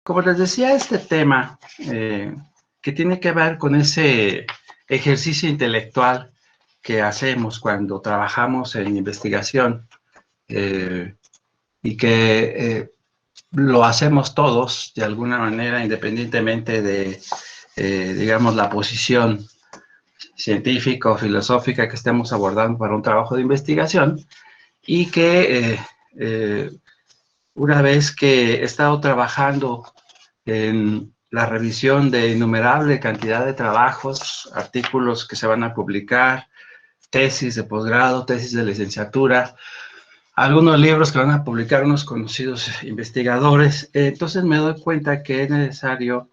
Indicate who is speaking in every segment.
Speaker 1: Como les decía, este tema que tiene que ver con ese ejercicio intelectual que hacemos cuando trabajamos en investigación y que lo hacemos todos de alguna manera, independientemente de, digamos, la posición científica o filosófica que estemos abordando para un trabajo de investigación, y que una vez que he estado trabajando en la revisión de innumerable cantidad de trabajos, artículos que se van a publicar, tesis de posgrado, tesis de licenciatura, algunos libros que van a publicar unos conocidos investigadores. Entonces me doy cuenta que es necesario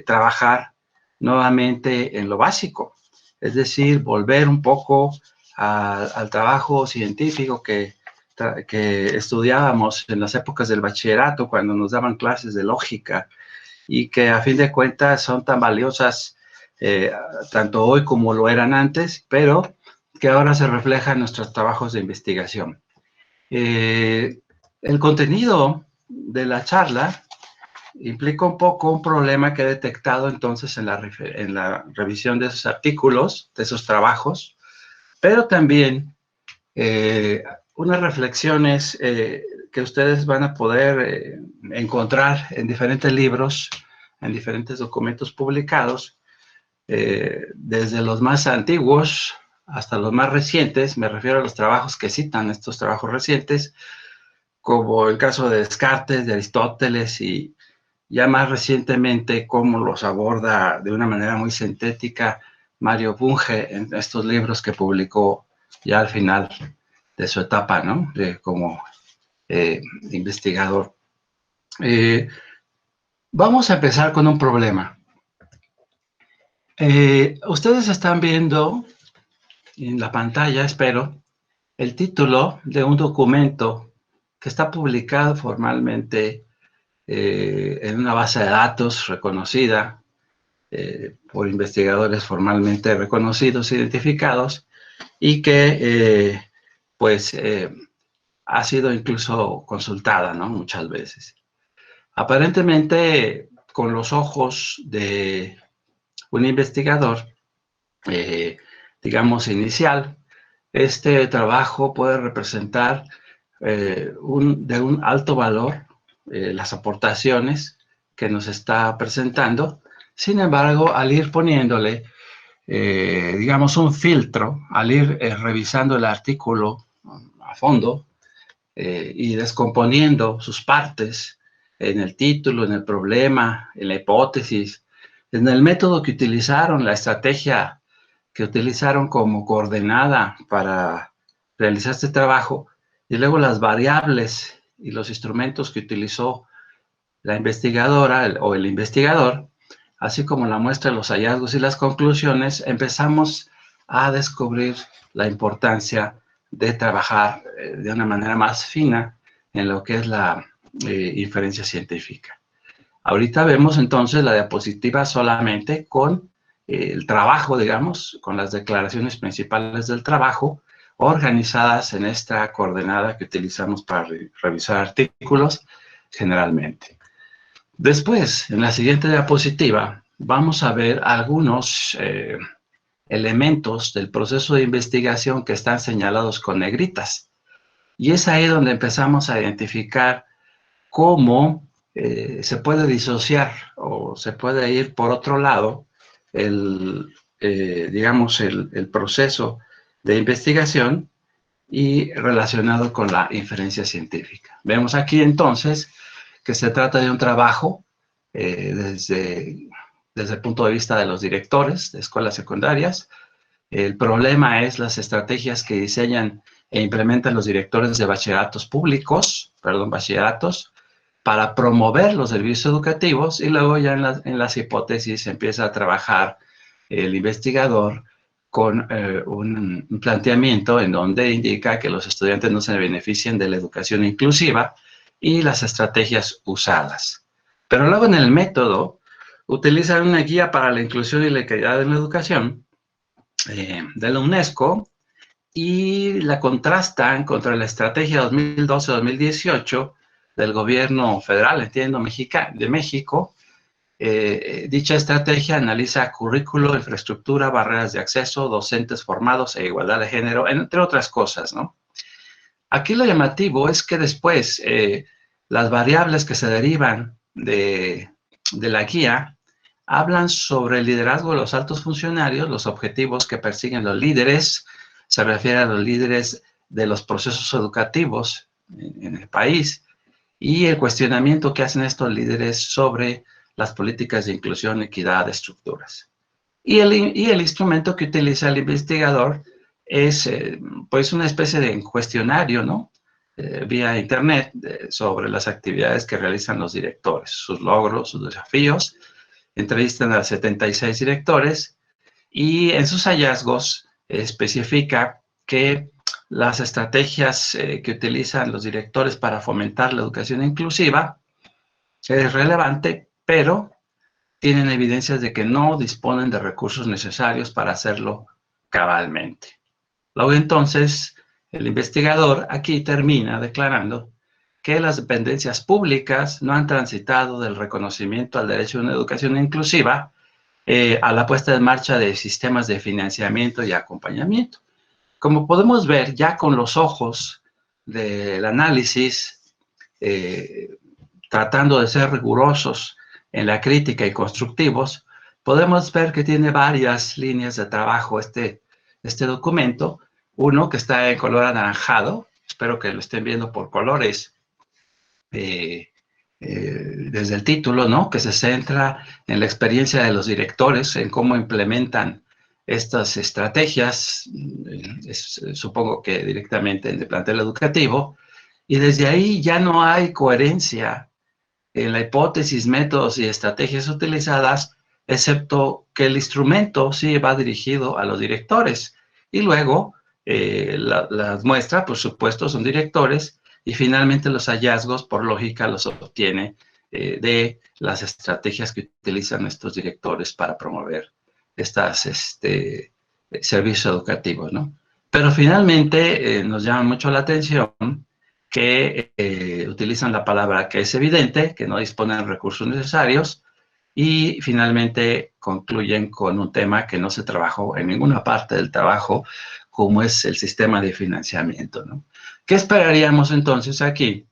Speaker 1: trabajar nuevamente en lo básico, es decir, volver un poco al trabajo científico que estudiábamos en las épocas del bachillerato, cuando nos daban clases de lógica, y que a fin de cuentas son tan valiosas tanto hoy como lo eran antes, pero que ahora se reflejan en nuestros trabajos de investigación. El contenido de la charla implica un poco un problema que he detectado entonces en la revisión de esos artículos, de esos trabajos, pero también unas reflexiones que ustedes van a poder encontrar en diferentes libros, en diferentes documentos publicados, desde los más antiguos hasta los más recientes. Me refiero a los trabajos que citan estos trabajos recientes, como el caso de Descartes, de Aristóteles, y ya más recientemente cómo los aborda de una manera muy sintética Mario Bunge en estos libros que publicó ya al final de su etapa, ¿no? Como investigador. Vamos a empezar con un problema. Ustedes están viendo en la pantalla, espero, el título de un documento que está publicado formalmente en una base de datos reconocida por investigadores formalmente reconocidos, identificados, y que ha sido incluso consultada, ¿no? Muchas veces. Aparentemente, con los ojos de un investigador, digamos, inicial, este trabajo puede representar de un alto valor las aportaciones que nos está presentando. Sin embargo, al ir poniéndole, digamos, un filtro, al ir revisando el artículo a fondo y descomponiendo sus partes en el título, en el problema, en la hipótesis, en el método que utilizaron, la estrategia que utilizaron como coordenada para realizar este trabajo, y luego las variables y los instrumentos que utilizó la investigadora o el investigador, así como la muestra de los hallazgos y las conclusiones, empezamos a descubrir la importancia de trabajar de una manera más fina en lo que es la inferencia científica. Ahorita vemos entonces la diapositiva solamente con el trabajo, digamos, con las declaraciones principales del trabajo, organizadas en esta coordenada que utilizamos para revisar artículos generalmente. Después, en la siguiente diapositiva, vamos a ver algunos elementos del proceso de investigación que están señalados con negritas. Y es ahí donde empezamos a identificar cómo se puede disociar o se puede ir por otro lado digamos, el proceso de investigación y relacionado con la inferencia científica. Vemos aquí entonces que se trata de un trabajo desde el punto de vista de los directores de escuelas secundarias. El problema es las estrategias que diseñan e implementan los directores de bachilleratos públicos, bachilleratos, para promover los servicios educativos, y luego ya en las hipótesis empieza a trabajar el investigador con un planteamiento en donde indica que los estudiantes no se beneficien de la educación inclusiva y las estrategias usadas. Pero luego en el método utilizan una guía para la inclusión y la equidad en la educación de la UNESCO y la contrastan contra la estrategia 2012-2018 del gobierno federal, entiendo, de México. Dicha estrategia analiza currículo, infraestructura, barreras de acceso, docentes formados e igualdad de género, entre otras cosas, ¿no? Aquí lo llamativo es que después las variables que se derivan de la guía hablan sobre el liderazgo de los altos funcionarios, los objetivos que persiguen los líderes, se refiere a los líderes de los procesos educativos en el país, y el cuestionamiento que hacen estos líderes sobre las políticas de inclusión, equidad, de estructuras. Y el instrumento que utiliza el investigador es pues una especie de cuestionario, ¿no? Vía internet sobre las actividades que realizan los directores, sus logros, sus desafíos. Entrevistan a 76 directores y en sus hallazgos especifica que las estrategias que utilizan los directores para fomentar la educación inclusiva es relevante, pero tienen evidencias de que no disponen de recursos necesarios para hacerlo cabalmente. Luego entonces, el investigador aquí termina declarando que las dependencias públicas no han transitado del reconocimiento al derecho a una educación inclusiva a la puesta en marcha de sistemas de financiamiento y acompañamiento. Como podemos ver ya con los ojos del análisis, tratando de ser rigurosos en la crítica y constructivos, podemos ver que tiene varias líneas de trabajo este documento. Uno que está en color anaranjado, espero que lo estén viendo por colores, desde el título, ¿no? Que se centra en la experiencia de los directores, en cómo implementan estas estrategias, supongo que directamente en el plantel educativo, y desde ahí ya no hay coherencia en la hipótesis, métodos y estrategias utilizadas, excepto que el instrumento sí va dirigido a los directores. Y luego, las muestras, por supuesto, son directores, y finalmente los hallazgos, por lógica, los obtiene de las estrategias que utilizan estos directores para promover estos servicios educativos, ¿no? Pero finalmente nos llama mucho la atención que utilizan la palabra que es evidente, que no disponen de recursos necesarios, y finalmente concluyen con un tema que no se trabajó en ninguna parte del trabajo, como es el sistema de financiamiento, ¿no? ¿Qué esperaríamos entonces aquí?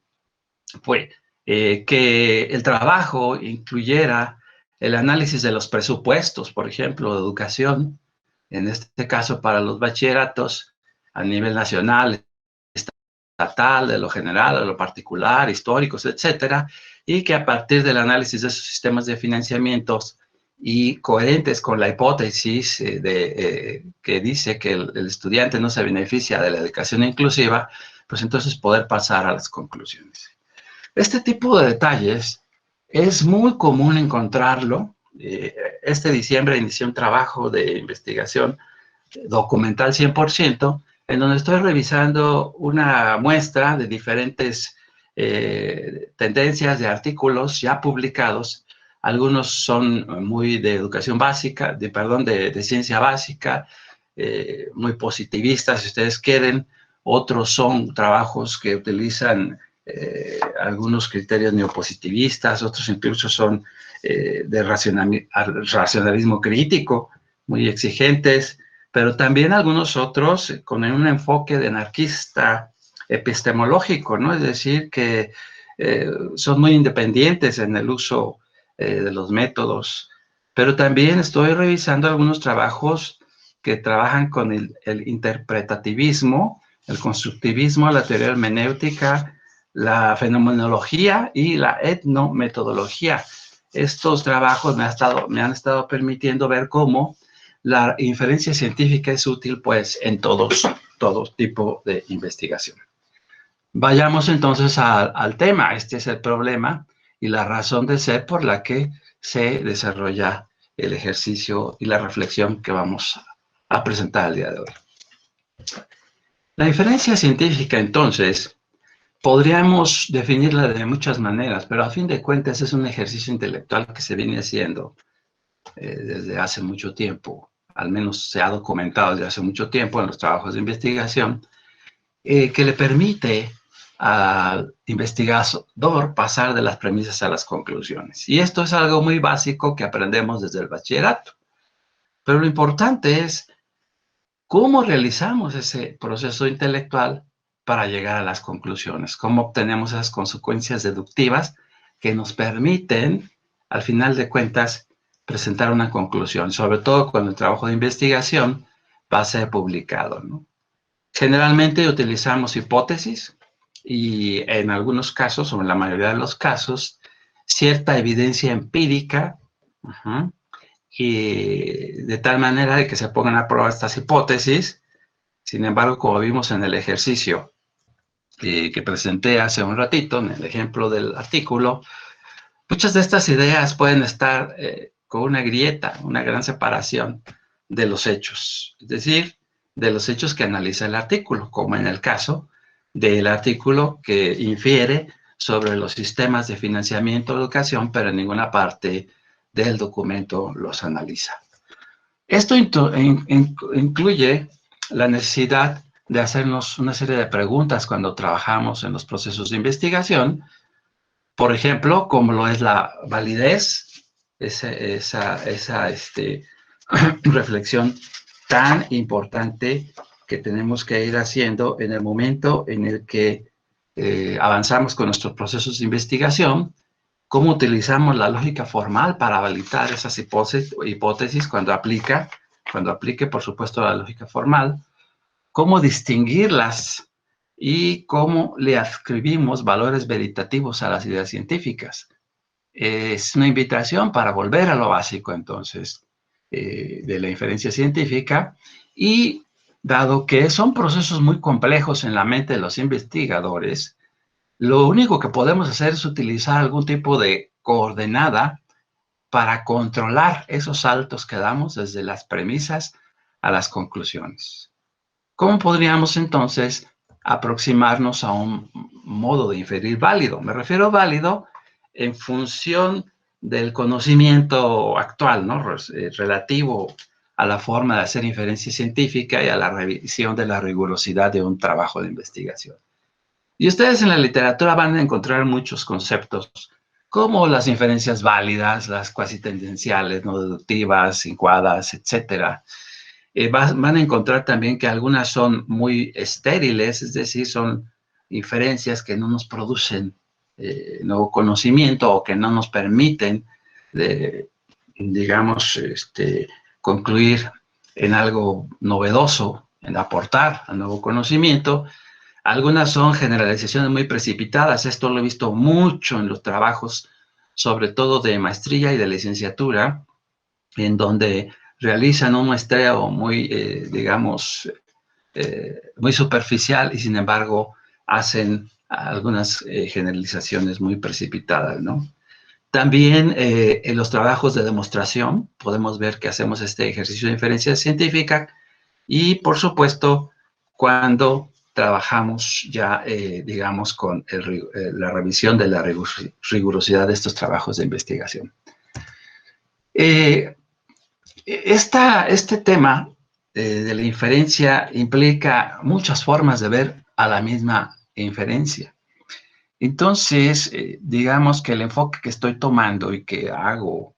Speaker 1: Pues que el trabajo incluyera el análisis de los presupuestos, por ejemplo, de educación, en este caso para los bachilleratos a nivel nacional, estatal, de lo general, de lo particular, históricos, etcétera, y que a partir del análisis de esos sistemas de financiamientos y coherentes con la hipótesis que dice que el estudiante no se beneficia de la educación inclusiva, pues entonces poder pasar a las conclusiones. Este tipo de detalles es muy común encontrarlo. Este diciembre inicié un trabajo de investigación documental 100%, en donde estoy revisando una muestra de diferentes tendencias de artículos ya publicados. Algunos son muy de educación básica, de ciencia básica, muy positivistas, si ustedes quieren. Otros son trabajos que utilizan algunos criterios neopositivistas, otros incluso son de racionalismo crítico, muy exigentes, pero también algunos otros con un enfoque de anarquista epistemológico, ¿no? Es decir, que son muy independientes en el uso de los métodos, pero también estoy revisando algunos trabajos que trabajan con el interpretativismo, el constructivismo, la teoría hermenéutica, la fenomenología y la etnometodología. Estos trabajos me han estado permitiendo ver cómo la inferencia científica es útil, pues, en todo tipo de investigación. Vayamos entonces al tema. Este es el problema y la razón de ser por la que se desarrolla el ejercicio y la reflexión que vamos a presentar el día de hoy. La inferencia científica, entonces, podríamos definirla de muchas maneras, pero a fin de cuentas es un ejercicio intelectual que se viene haciendo desde hace mucho tiempo, al menos se ha documentado desde hace mucho tiempo en los trabajos de investigación, que le permite al investigador pasar de las premisas a las conclusiones. Y esto es algo muy básico que aprendemos desde el bachillerato. Pero lo importante es cómo realizamos ese proceso intelectual para llegar a las conclusiones, cómo obtenemos esas consecuencias deductivas que nos permiten, al final de cuentas, presentar una conclusión, sobre todo cuando el trabajo de investigación va a ser publicado, ¿no? Generalmente utilizamos hipótesis y en algunos casos, o en la mayoría de los casos, cierta evidencia empírica, y de tal manera de que se pongan a prueba estas hipótesis. Sin embargo, como vimos en el ejercicio que presenté hace un ratito, en el ejemplo del artículo, muchas de estas ideas pueden estar con una grieta, una gran separación de los hechos, es decir, de los hechos que analiza el artículo, como en el caso del artículo que infiere sobre los sistemas de financiamiento de educación, pero en ninguna parte del documento los analiza. Esto incluye la necesidad de hacernos una serie de preguntas cuando trabajamos en los procesos de investigación, por ejemplo, como lo es la validez, esa reflexión tan importante que tenemos que ir haciendo en el momento en el que avanzamos con nuestros procesos de investigación, cómo utilizamos la lógica formal para validar esas hipótesis cuando aplique, por supuesto, la lógica formal, cómo distinguirlas y cómo le adscribimos valores veritativos a las ideas científicas. Es una invitación para volver a lo básico, entonces, de la inferencia científica, y dado que son procesos muy complejos en la mente de los investigadores, lo único que podemos hacer es utilizar algún tipo de coordenada para controlar esos saltos que damos desde las premisas a las conclusiones. ¿Cómo podríamos entonces aproximarnos a un modo de inferir válido? Me refiero válido en función del conocimiento actual, ¿no? Relativo a la forma de hacer inferencia científica y a la revisión de la rigurosidad de un trabajo de investigación. Y ustedes en la literatura van a encontrar muchos conceptos, como las inferencias válidas, las cuasi tendenciales, no deductivas, incuadas, etcétera. Van a encontrar también que algunas son muy estériles, es decir, son inferencias que no nos producen nuevo conocimiento o que no nos permiten, digamos, concluir en algo novedoso, en aportar al nuevo conocimiento. Algunas son generalizaciones muy precipitadas. Esto lo he visto mucho en los trabajos, sobre todo de maestría y de licenciatura, en donde realizan un muestreo muy, digamos, muy superficial y sin embargo hacen algunas generalizaciones muy precipitadas, ¿no? También en los trabajos de demostración podemos ver que hacemos este ejercicio de inferencia científica y, por supuesto, cuando trabajamos ya, digamos, con la revisión de la rigurosidad de estos trabajos de investigación. Este tema de la inferencia implica muchas formas de ver a la misma inferencia. Entonces, digamos que el enfoque que estoy tomando y que hago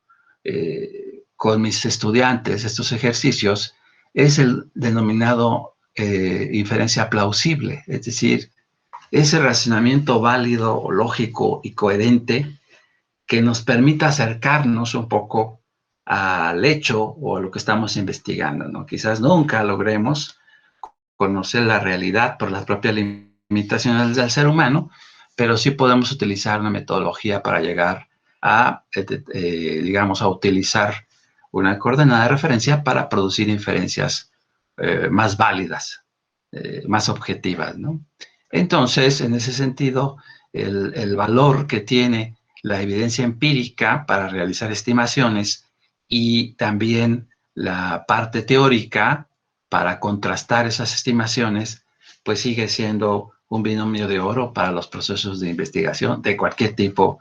Speaker 1: con mis estudiantes, estos ejercicios, es el denominado inferencia plausible, es decir, ese razonamiento válido, lógico y coherente que nos permita acercarnos un poco al hecho o a lo que estamos investigando, ¿no? Quizás nunca logremos conocer la realidad por las propias limitaciones del ser humano, pero sí podemos utilizar una metodología para llegar a, digamos, a utilizar una coordenada de referencia para producir inferencias más válidas, más objetivas, ¿no? Entonces, en ese sentido, el valor que tiene la evidencia empírica para realizar estimaciones y también la parte teórica para contrastar esas estimaciones, pues sigue siendo un binomio de oro para los procesos de investigación de cualquier tipo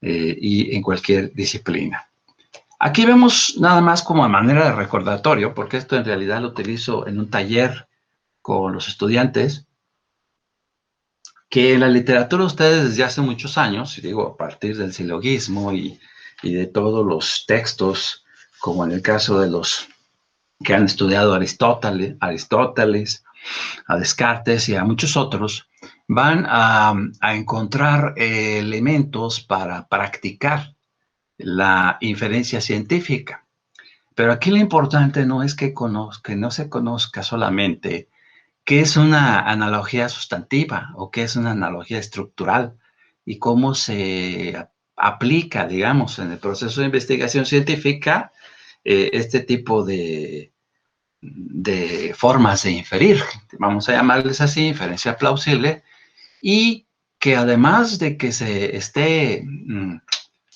Speaker 1: y en cualquier disciplina. Aquí vemos nada más como a manera de recordatorio, porque esto en realidad lo utilizo en un taller con los estudiantes. que en la literatura ustedes desde hace muchos años, y digo a partir del silogismo y de todos los textos, como en el caso de los que han estudiado Aristóteles, a Descartes y a muchos otros, van a encontrar elementos para practicar la inferencia científica. Pero aquí lo importante no es que no se conozca solamente qué es una analogía sustantiva o qué es una analogía estructural y cómo se aplica, digamos, en el proceso de investigación científica este tipo de formas de inferir, vamos a llamarles así, inferencia plausible, y que además de que se esté,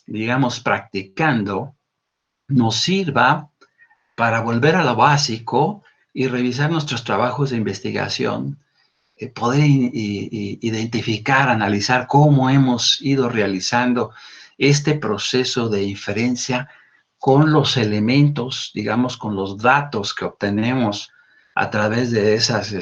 Speaker 1: digamos, practicando, nos sirva para volver a lo básico y revisar nuestros trabajos de investigación, poder identificar, analizar cómo hemos ido realizando este proceso de inferencia con los elementos, digamos, con los datos que obtenemos a través de esos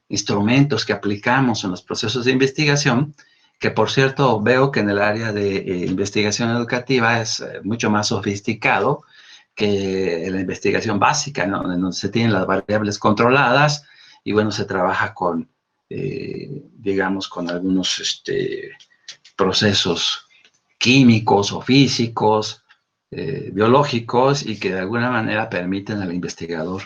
Speaker 1: instrumentos que aplicamos en los procesos de investigación, que por cierto veo que en el área de investigación educativa es mucho más sofisticado que la investigación básica, ¿no? En donde se tienen las variables controladas y bueno, se trabaja con, digamos, con algunos procesos químicos o físicos, biológicos y que de alguna manera permiten al investigador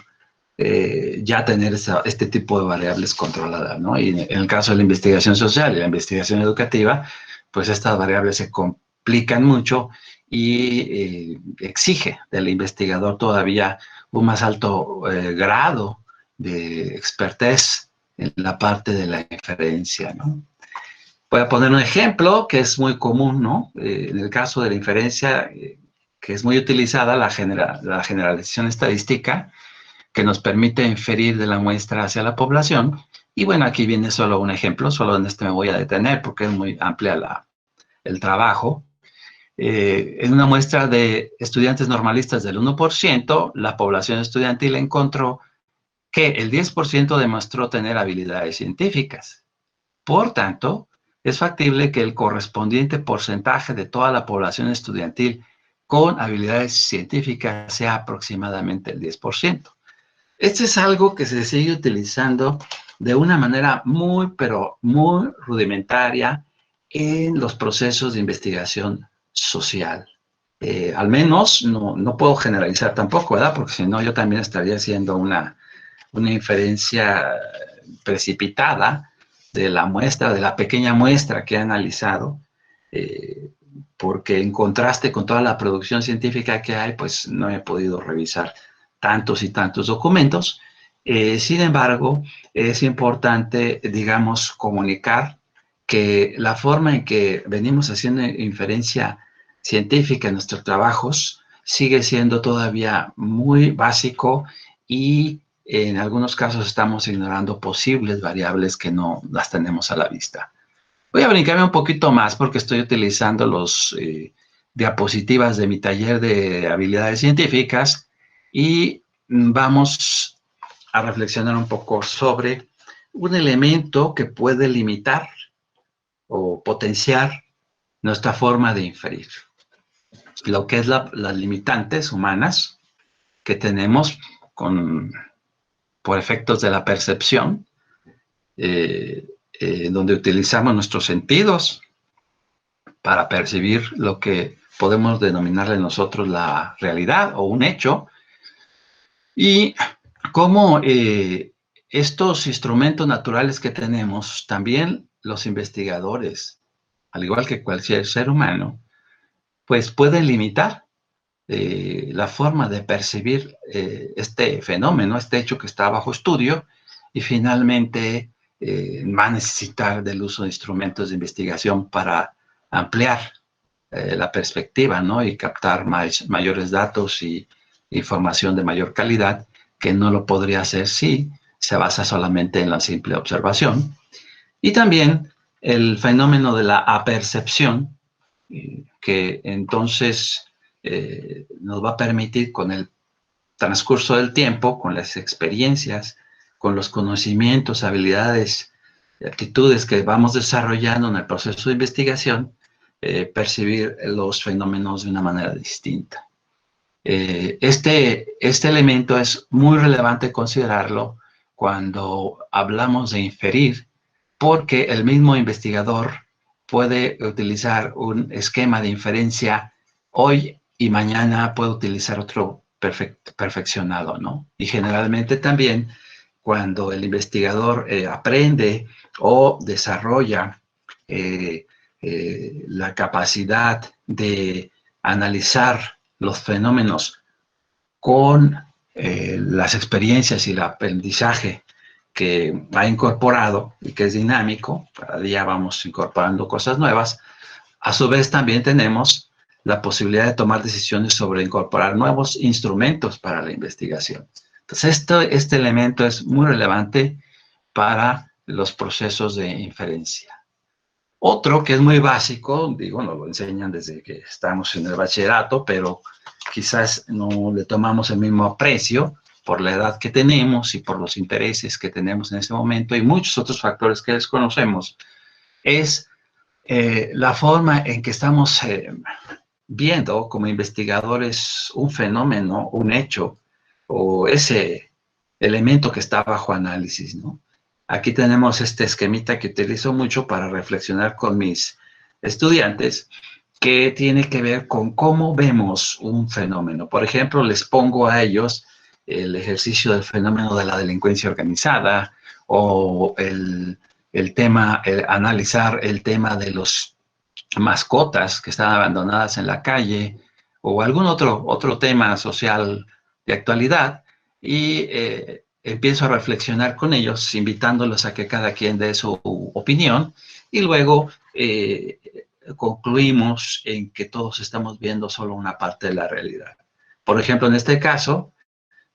Speaker 1: ya tener este tipo de variables controladas, ¿no? Y en el caso de la investigación social y la investigación educativa, pues estas variables se complican mucho y exige del investigador todavía un más alto grado de expertez en la parte de la inferencia, ¿no? Voy a poner un ejemplo que es muy común, ¿no? En el caso de la inferencia, que es muy utilizada, la generalización estadística, que nos permite inferir de la muestra hacia la población. Y bueno, aquí viene solo un ejemplo, solo en este me voy a detener porque es muy amplia el trabajo. En una muestra de estudiantes normalistas del 1%, la población estudiantil encontró que el 10% demostró tener habilidades científicas. Por tanto, es factible que el correspondiente porcentaje de toda la población estudiantil con habilidades científicas sea aproximadamente el 10%. Este es algo que se sigue utilizando de una manera muy, pero muy rudimentaria en los procesos de investigación social. Al menos no puedo generalizar tampoco, ¿verdad? Porque si no, yo también estaría haciendo una inferencia precipitada de la muestra, de la pequeña muestra que he analizado, porque en contraste con toda la producción científica que hay, pues no he podido revisar tantos y tantos documentos. Sin embargo, es importante, digamos, comunicar que la forma en que venimos haciendo inferencia científica en nuestros trabajos sigue siendo todavía muy básico y en algunos casos estamos ignorando posibles variables que no las tenemos a la vista. Voy a brincarme un poquito más porque estoy utilizando los diapositivas de mi taller de habilidades científicas y vamos a reflexionar un poco sobre un elemento que puede limitar o potenciar nuestra forma de inferir. Lo que es las limitantes humanas que tenemos por efectos de la percepción, donde utilizamos nuestros sentidos para percibir lo que podemos denominarle nosotros la realidad o un hecho, y cómo estos instrumentos naturales que tenemos, también los investigadores, al igual que cualquier ser humano, pues pueden limitar la forma de percibir este fenómeno, este hecho que está bajo estudio, y finalmente va a necesitar del uso de instrumentos de investigación para ampliar la perspectiva, ¿no? Y captar mayores datos y información de mayor calidad, que no lo podría hacer si se basa solamente en la simple observación. Y también el fenómeno de la apercepción, que entonces nos va a permitir con el transcurso del tiempo, con las experiencias, con los conocimientos, habilidades actitudes que vamos desarrollando en el proceso de investigación, percibir los fenómenos de una manera distinta. Este elemento es muy relevante considerarlo cuando hablamos de inferir, porque el mismo investigador puede utilizar un esquema de inferencia hoy y mañana puede utilizar otro perfeccionado, ¿no? Y generalmente también cuando el investigador aprende o desarrolla la capacidad de analizar los fenómenos con las experiencias y el aprendizaje que ha incorporado y que es dinámico, cada día vamos incorporando cosas nuevas, a su vez también tenemos la posibilidad de tomar decisiones sobre incorporar nuevos instrumentos para la investigación. Entonces, este elemento es muy relevante para los procesos de inferencia. Otro que es muy básico, digo, nos lo enseñan desde que estamos en el bachillerato, pero quizás no le tomamos el mismo aprecio por la edad que tenemos y por los intereses que tenemos en ese momento y muchos otros factores que desconocemos, es la forma en que estamos viendo como investigadores un fenómeno, un hecho o ese elemento que está bajo análisis, ¿no? Aquí tenemos este esquemita que utilizo mucho para reflexionar con mis estudiantes, que tiene que ver con cómo vemos un fenómeno. Por ejemplo, les pongo a ellos el ejercicio del fenómeno de la delincuencia organizada o analizar el tema de los mascotas que están abandonadas en la calle o algún otro tema social de actualidad y empiezo a reflexionar con ellos, invitándolos a que cada quien dé su opinión y luego concluimos en que todos estamos viendo solo una parte de la realidad. Por ejemplo, en este caso,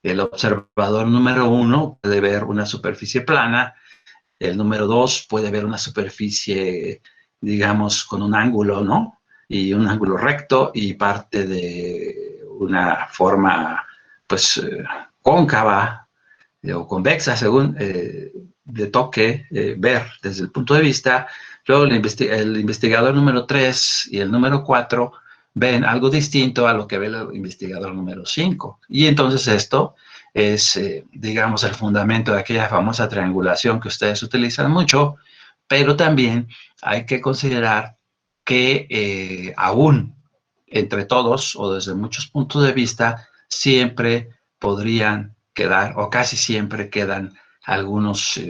Speaker 1: el observador número 1 puede ver una superficie plana, el número 2 puede ver una superficie, digamos, con un ángulo, ¿no? Y un ángulo recto y parte de una forma, pues, cóncava o convexa, según le toque ver desde el punto de vista. Luego el investigador número 3 y el número 4 ven algo distinto a lo que ve el investigador número 5. Y entonces esto es, digamos, el fundamento de aquella famosa triangulación que ustedes utilizan mucho, pero también hay que considerar que aún entre todos o desde muchos puntos de vista siempre podrían quedar o casi siempre quedan algunos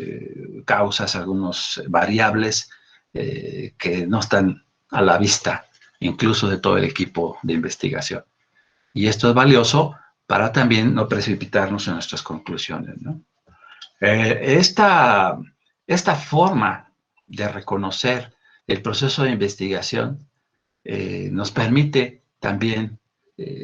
Speaker 1: causas, algunos variables que no están a la vista incluso de todo el equipo de investigación. Y esto es valioso para también no precipitarnos en nuestras conclusiones, ¿no? Esta forma de reconocer el proceso de investigación nos permite también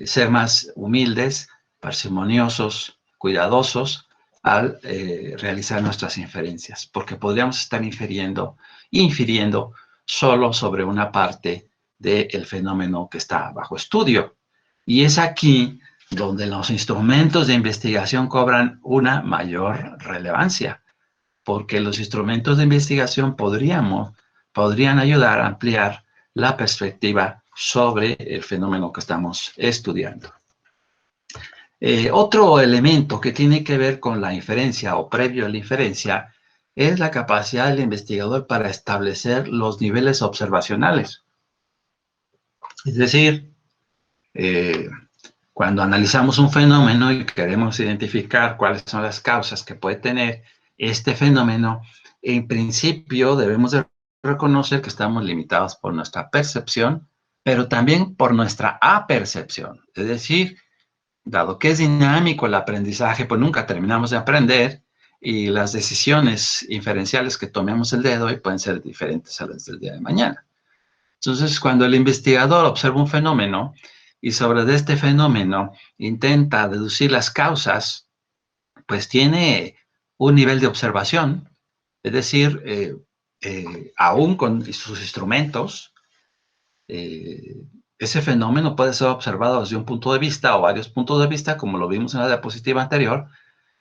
Speaker 1: ser más humildes, parsimoniosos, cuidadosos al realizar nuestras inferencias, porque podríamos estar infiriendo solo sobre una parte del fenómeno que está bajo estudio. Y es aquí donde los instrumentos de investigación cobran una mayor relevancia, porque los instrumentos de investigación podrían ayudar a ampliar la perspectiva sobre el fenómeno que estamos estudiando. Otro elemento que tiene que ver con la inferencia o previo a la inferencia es la capacidad del investigador para establecer los niveles observacionales. Es decir, cuando analizamos un fenómeno y queremos identificar cuáles son las causas que puede tener este fenómeno, en principio debemos de reconocer que estamos limitados por nuestra percepción, pero también por nuestra apercepción. Es decir, dado que es dinámico el aprendizaje, pues nunca terminamos de aprender y las decisiones inferenciales que tomemos el día de hoy pueden ser diferentes a las del día de mañana. Entonces, cuando el investigador observa un fenómeno y sobre este fenómeno intenta deducir las causas, pues tiene un nivel de observación, es decir, aún con sus instrumentos, ese fenómeno puede ser observado desde un punto de vista o varios puntos de vista, como lo vimos en la diapositiva anterior,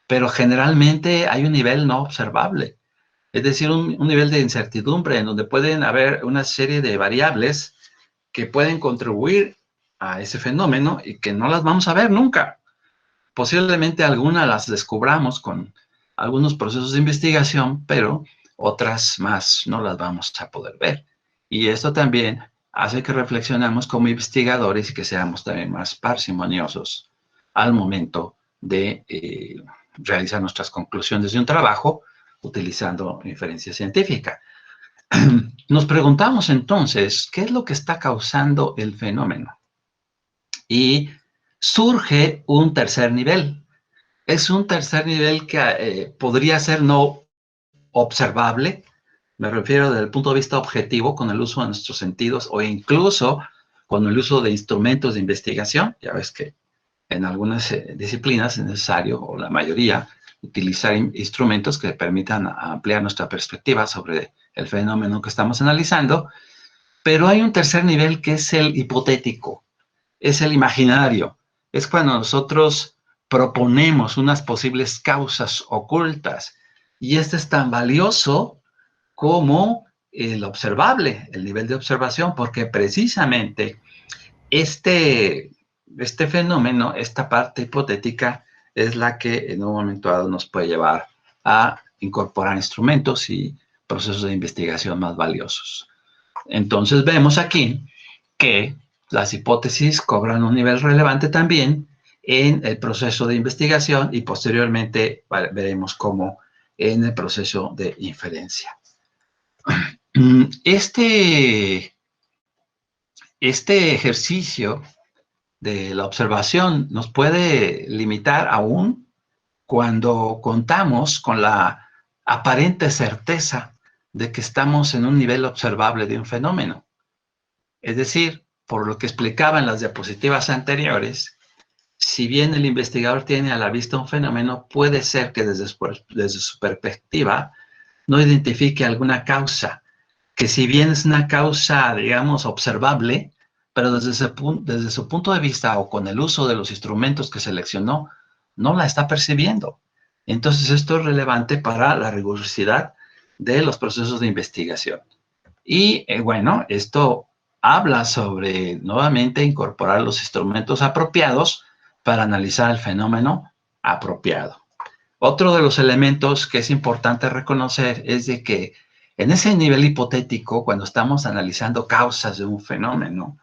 Speaker 1: pero generalmente hay un nivel no observable. Es decir, un nivel de incertidumbre en donde pueden haber una serie de variables que pueden contribuir a ese fenómeno y que no las vamos a ver nunca. Posiblemente algunas las descubramos con algunos procesos de investigación, pero otras más no las vamos a poder ver. Y esto también hace que reflexionemos como investigadores y que seamos también más parsimoniosos al momento de realizar nuestras conclusiones de un trabajo utilizando inferencia científica. Nos preguntamos entonces, ¿qué es lo que está causando el fenómeno? Y surge un tercer nivel. Es un tercer nivel que podría ser no observable, me refiero desde el punto de vista objetivo, con el uso de nuestros sentidos o incluso con el uso de instrumentos de investigación. Ya ves que en algunas disciplinas es necesario, o la mayoría, utilizar instrumentos que permitan ampliar nuestra perspectiva sobre el fenómeno que estamos analizando, pero hay un tercer nivel que es el hipotético, es el imaginario, es cuando nosotros proponemos unas posibles causas ocultas, y este es tan valioso como el observable, el nivel de observación, porque precisamente este, este fenómeno, esta parte hipotética, es la que en un momento dado nos puede llevar a incorporar instrumentos y procesos de investigación más valiosos. Entonces vemos aquí que las hipótesis cobran un nivel relevante también en el proceso de investigación y posteriormente veremos cómo en el proceso de inferencia. Este ejercicio de la observación nos puede limitar aún cuando contamos con la aparente certeza de que estamos en un nivel observable de un fenómeno. Es decir, por lo que explicaba en las diapositivas anteriores, si bien el investigador tiene a la vista un fenómeno, puede ser que desde su perspectiva no identifique alguna causa, que si bien es una causa, digamos, observable, pero desde su punto de vista o con el uso de los instrumentos que seleccionó, no la está percibiendo. Entonces esto es relevante para la rigurosidad de los procesos de investigación. Y bueno, esto habla sobre nuevamente incorporar los instrumentos apropiados para analizar el fenómeno apropiado. Otro de los elementos que es importante reconocer es de que en ese nivel hipotético, cuando estamos analizando causas de un fenómeno,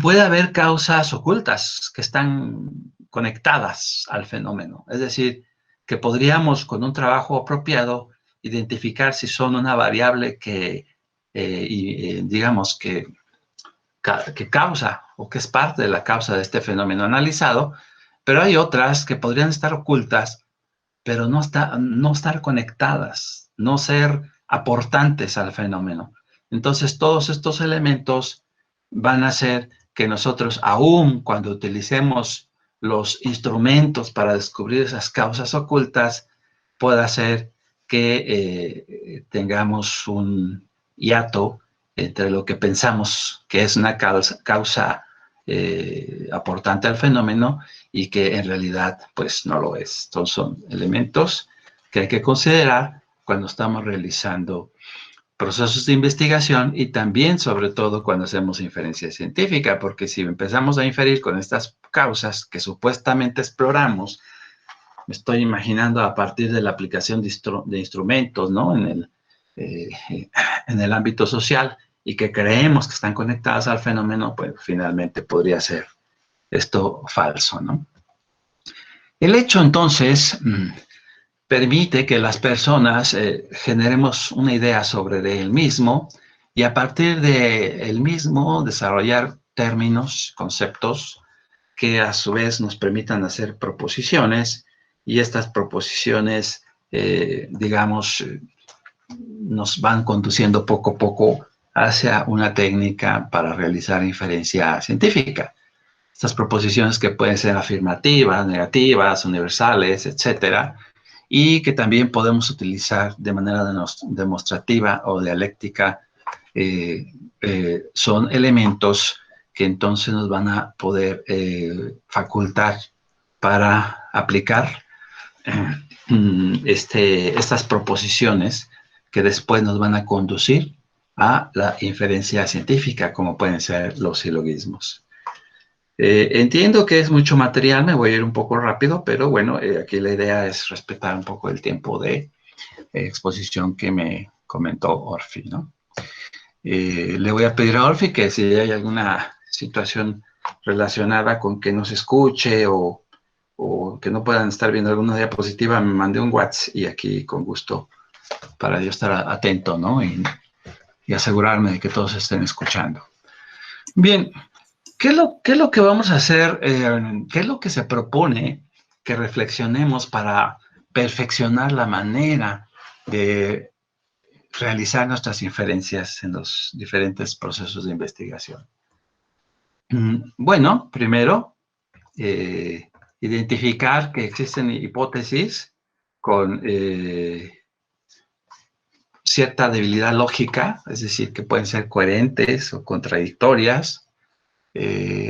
Speaker 1: puede haber causas ocultas que están conectadas al fenómeno. Es decir, que podríamos con un trabajo apropiado identificar si son una variable que, digamos, que causa o que es parte de la causa de este fenómeno analizado, pero hay otras que podrían estar ocultas, pero no estar conectadas, no ser aportantes al fenómeno. Entonces, todos estos elementos van a hacer que nosotros, aun cuando utilicemos los instrumentos para descubrir esas causas ocultas, pueda ser que tengamos un hiato entre lo que pensamos que es una causa aportante al fenómeno y que en realidad pues no lo es. Entonces son elementos que hay que considerar cuando estamos realizando procesos de investigación y también sobre todo cuando hacemos inferencia científica, porque si empezamos a inferir con estas causas que supuestamente exploramos, me estoy imaginando a partir de la aplicación de instrumentos, ¿no? En el ámbito social y que creemos que están conectadas al fenómeno, pues finalmente podría ser esto falso, ¿no? El hecho entonces permite que las personas generemos una idea sobre el mismo y a partir de el mismo desarrollar términos, conceptos que a su vez nos permitan hacer proposiciones y estas proposiciones, digamos, nos van conduciendo poco a poco hacia una técnica para realizar inferencia científica. Estas proposiciones que pueden ser afirmativas, negativas, universales, etcétera, y que también podemos utilizar de manera demostrativa o dialéctica, son elementos que entonces nos van a poder facultar para aplicar estas proposiciones que después nos van a conducir a la inferencia científica, como pueden ser los silogismos. Entiendo que es mucho material, me voy a ir un poco rápido, pero bueno, aquí la idea es respetar un poco el tiempo de exposición que me comentó Orfi, ¿no? Le voy a pedir a Orfi que si hay alguna situación relacionada con que no se escuche o que no puedan estar viendo alguna diapositiva, me mande un WhatsApp y aquí con gusto para yo estar atento, ¿no? Y asegurarme de que todos estén escuchando. Bien, ¿qué es lo que vamos a hacer? ¿Qué es lo que se propone que reflexionemos para perfeccionar la manera de realizar nuestras inferencias en los diferentes procesos de investigación? Bueno, primero, identificar que existen hipótesis con cierta debilidad lógica, es decir, que pueden ser coherentes o contradictorias,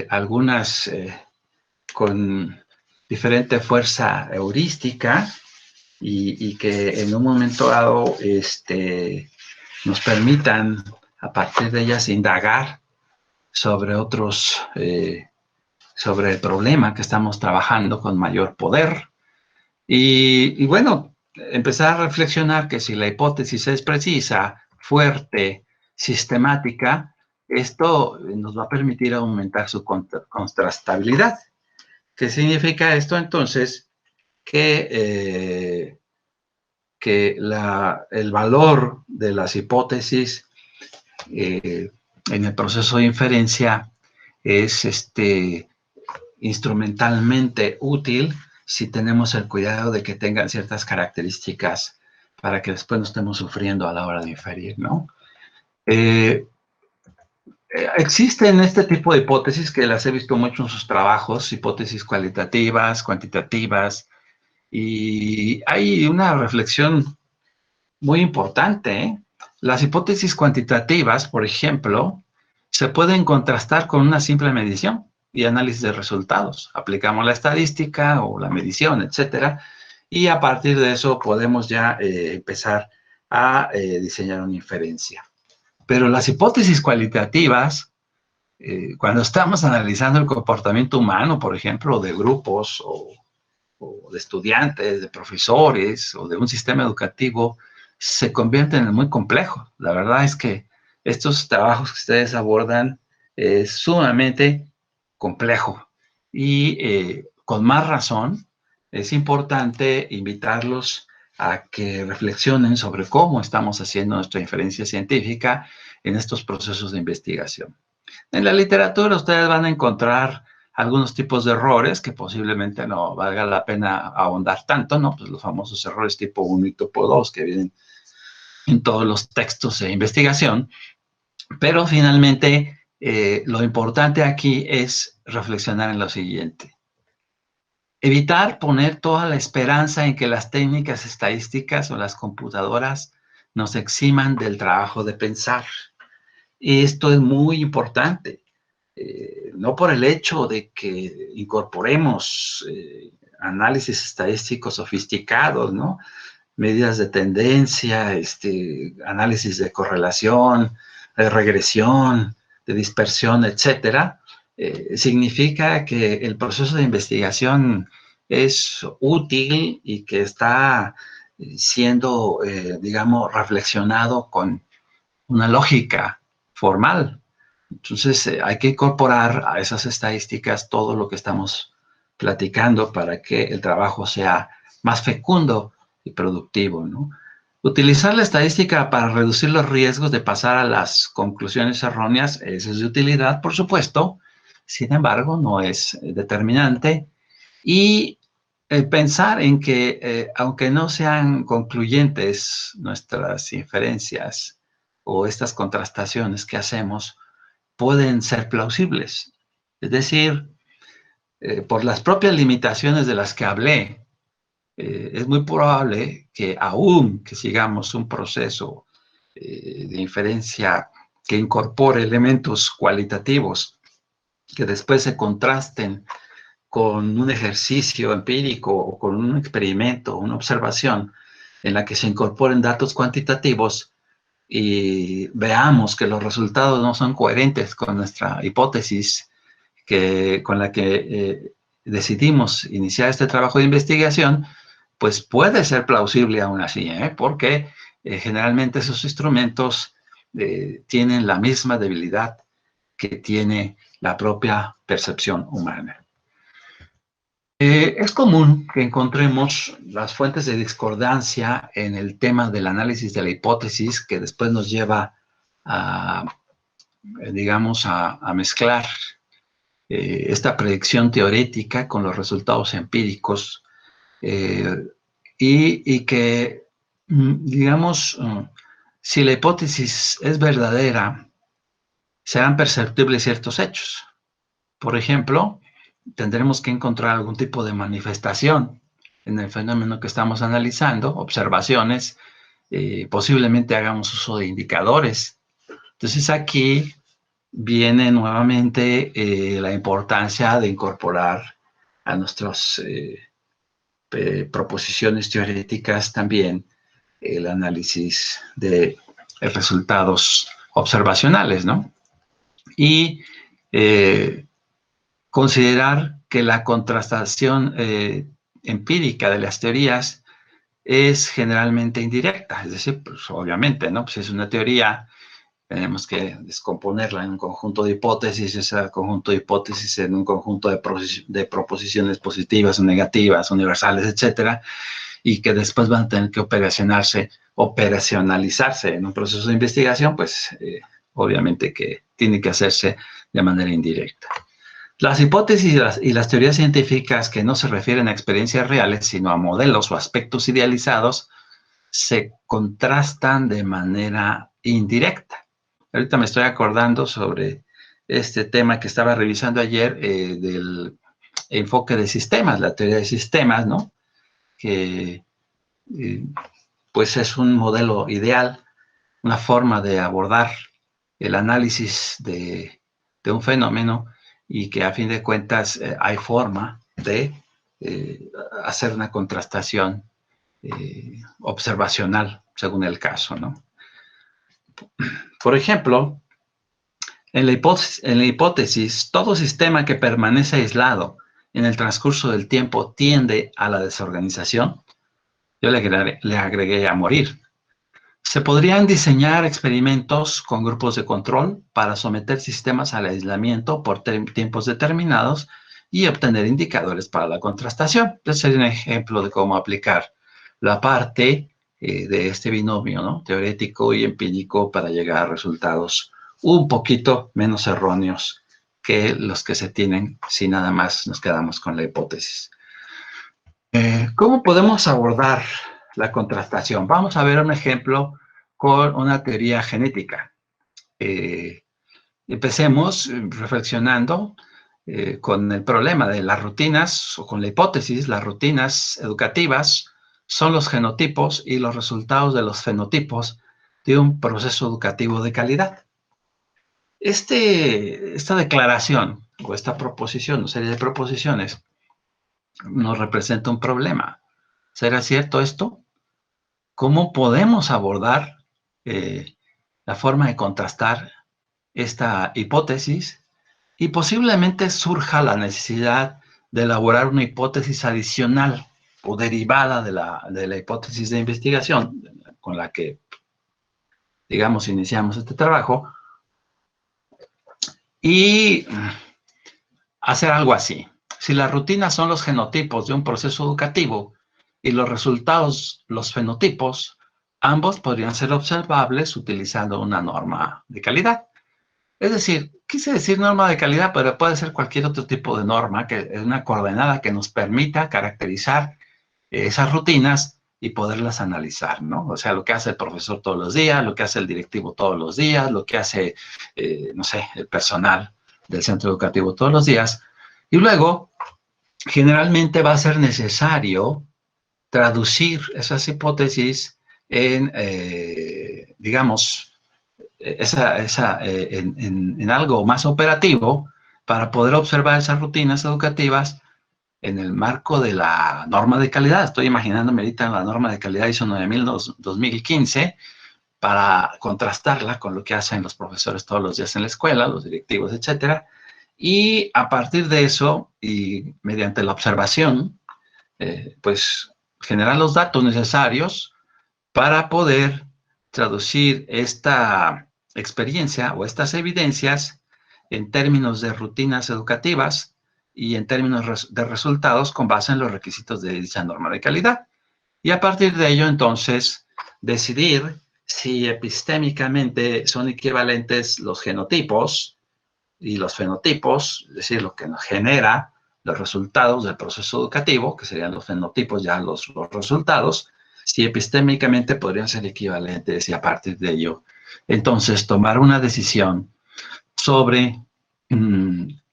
Speaker 1: algunas con diferente fuerza heurística y que en un momento dado nos permitan a partir de ellas indagar sobre otros, sobre el problema que estamos trabajando con mayor poder. Y bueno, empezar a reflexionar que si la hipótesis es precisa, fuerte, sistemática, esto nos va a permitir aumentar su contrastabilidad. ¿Qué significa esto entonces? Que el valor de las hipótesis en el proceso de inferencia es instrumentalmente útil si tenemos el cuidado de que tengan ciertas características para que después no estemos sufriendo a la hora de inferir, ¿no? Existen este tipo de hipótesis que las he visto mucho en sus trabajos, hipótesis cualitativas, cuantitativas, y hay una reflexión muy importante, ¿eh? Las hipótesis cuantitativas, por ejemplo, se pueden contrastar con una simple medición y análisis de resultados. Aplicamos la estadística o la medición, etcétera, y a partir de eso podemos ya empezar a diseñar una inferencia. Pero las hipótesis cualitativas, cuando estamos analizando el comportamiento humano, por ejemplo, de grupos o de estudiantes, de profesores o de un sistema educativo, se convierten en muy complejos. La verdad es que estos trabajos que ustedes abordan es sumamente complejo y con más razón es importante invitarlos a que reflexionen sobre cómo estamos haciendo nuestra inferencia científica en estos procesos de investigación. En la literatura ustedes van a encontrar algunos tipos de errores que posiblemente no valga la pena ahondar tanto, ¿no? Pues los famosos errores tipo 1 y tipo 2 que vienen en todos los textos de investigación, pero finalmente lo importante aquí es reflexionar en lo siguiente. Evitar poner toda la esperanza en que las técnicas estadísticas o las computadoras nos eximan del trabajo de pensar. Y esto es muy importante. No por el hecho de que incorporemos análisis estadísticos sofisticados, ¿no? Medidas de tendencia, análisis de correlación, de regresión, de dispersión, etcétera, significa que el proceso de investigación es útil y que está siendo, digamos, reflexionado con una lógica formal. Entonces, hay que incorporar a esas estadísticas todo lo que estamos platicando para que el trabajo sea más fecundo y productivo, ¿no? Utilizar la estadística para reducir los riesgos de pasar a las conclusiones erróneas, eso es de utilidad, por supuesto, sin embargo, no es determinante. Y pensar en que, aunque no sean concluyentes nuestras inferencias o estas contrastaciones que hacemos, pueden ser plausibles. Es decir, por las propias limitaciones de las que hablé, es muy probable que aún que sigamos un proceso de inferencia que incorpore elementos cualitativos que después se contrasten con un ejercicio empírico o con un experimento, una observación en la que se incorporen datos cuantitativos y veamos que los resultados no son coherentes con nuestra hipótesis con la que decidimos iniciar este trabajo de investigación, pues puede ser plausible aún así, porque generalmente esos instrumentos tienen la misma debilidad que tiene la propia percepción humana. Es común que encontremos las fuentes de discordancia en el tema del análisis de la hipótesis, que después nos lleva a, digamos, a mezclar esta predicción teorética con los resultados empíricos y que, digamos, si la hipótesis es verdadera, serán perceptibles ciertos hechos. Por ejemplo, tendremos que encontrar algún tipo de manifestación en el fenómeno que estamos analizando, observaciones, posiblemente hagamos uso de indicadores. Entonces aquí viene nuevamente la importancia de incorporar a nuestras proposiciones teoréticas también el análisis de resultados observacionales, ¿no? Y considerar que la contrastación empírica de las teorías es generalmente indirecta, es decir, pues obviamente, ¿no? Pues es una teoría, tenemos que descomponerla en un conjunto de hipótesis, ese conjunto de hipótesis en un conjunto de proposiciones positivas o negativas, universales, etcétera, y que después van a tener que operacionalizarse en un proceso de investigación, pues obviamente que tiene que hacerse de manera indirecta. Las hipótesis y las teorías científicas que no se refieren a experiencias reales, sino a modelos o aspectos idealizados, se contrastan de manera indirecta. Ahorita me estoy acordando sobre este tema que estaba revisando ayer del enfoque de sistemas, la teoría de sistemas, ¿no? Que pues es un modelo ideal, una forma de abordar el análisis de un fenómeno y que a fin de cuentas hay forma de hacer una contrastación observacional según el caso, ¿no? Por ejemplo, en la hipótesis, todo sistema que permanece aislado en el transcurso del tiempo tiende a la desorganización. Yo le agregué a morir. Se podrían diseñar experimentos con grupos de control para someter sistemas al aislamiento por tiempos determinados y obtener indicadores para la contrastación. Este sería un ejemplo de cómo aplicar la parte de este binomio, ¿no? Teórico y empírico para llegar a resultados un poquito menos erróneos que los que se tienen si nada más nos quedamos con la hipótesis. ¿Cómo podemos abordar la contrastación? Vamos a ver un ejemplo con una teoría genética. Empecemos reflexionando con el problema de las rutinas, o con la hipótesis, las rutinas educativas son los genotipos y los resultados de los fenotipos de un proceso educativo de calidad. Esta declaración o esta proposición, o serie de proposiciones, nos representa un problema. ¿Será cierto esto? ¿Cómo podemos abordar la forma de contrastar esta hipótesis? Y posiblemente surja la necesidad de elaborar una hipótesis adicional o derivada de la hipótesis de investigación con la que, digamos, iniciamos este trabajo, y hacer algo así. Si las rutinas son los genotipos de un proceso educativo y los resultados los fenotipos, ambos podrían ser observables utilizando una norma de calidad. Es decir, quise decir norma de calidad, pero puede ser cualquier otro tipo de norma, que es una coordenada que nos permita caracterizar esas rutinas y poderlas analizar, ¿no? O sea, lo que hace el profesor todos los días, lo que hace el directivo todos los días, lo que hace, no sé, el personal del centro educativo todos los días. Y luego, generalmente va a ser necesario traducir esas hipótesis en, digamos, en algo más operativo para poder observar esas rutinas educativas en el marco de la norma de calidad. Estoy imaginándome ahorita en la norma de calidad ISO 9000 2015 para contrastarla con lo que hacen los profesores todos los días en la escuela, los directivos, etcétera. Y a partir de eso, y mediante la observación, pues generar los datos necesarios para poder traducir esta experiencia o estas evidencias en términos de rutinas educativas y en términos de resultados con base en los requisitos de dicha norma de calidad. Y a partir de ello, entonces, decidir si epistémicamente son equivalentes los genotipos y los fenotipos, es decir, lo que nos genera los resultados del proceso educativo, que serían los fenotipos, ya los resultados, si epistémicamente podrían ser equivalentes y a partir de ello, entonces, tomar una decisión sobre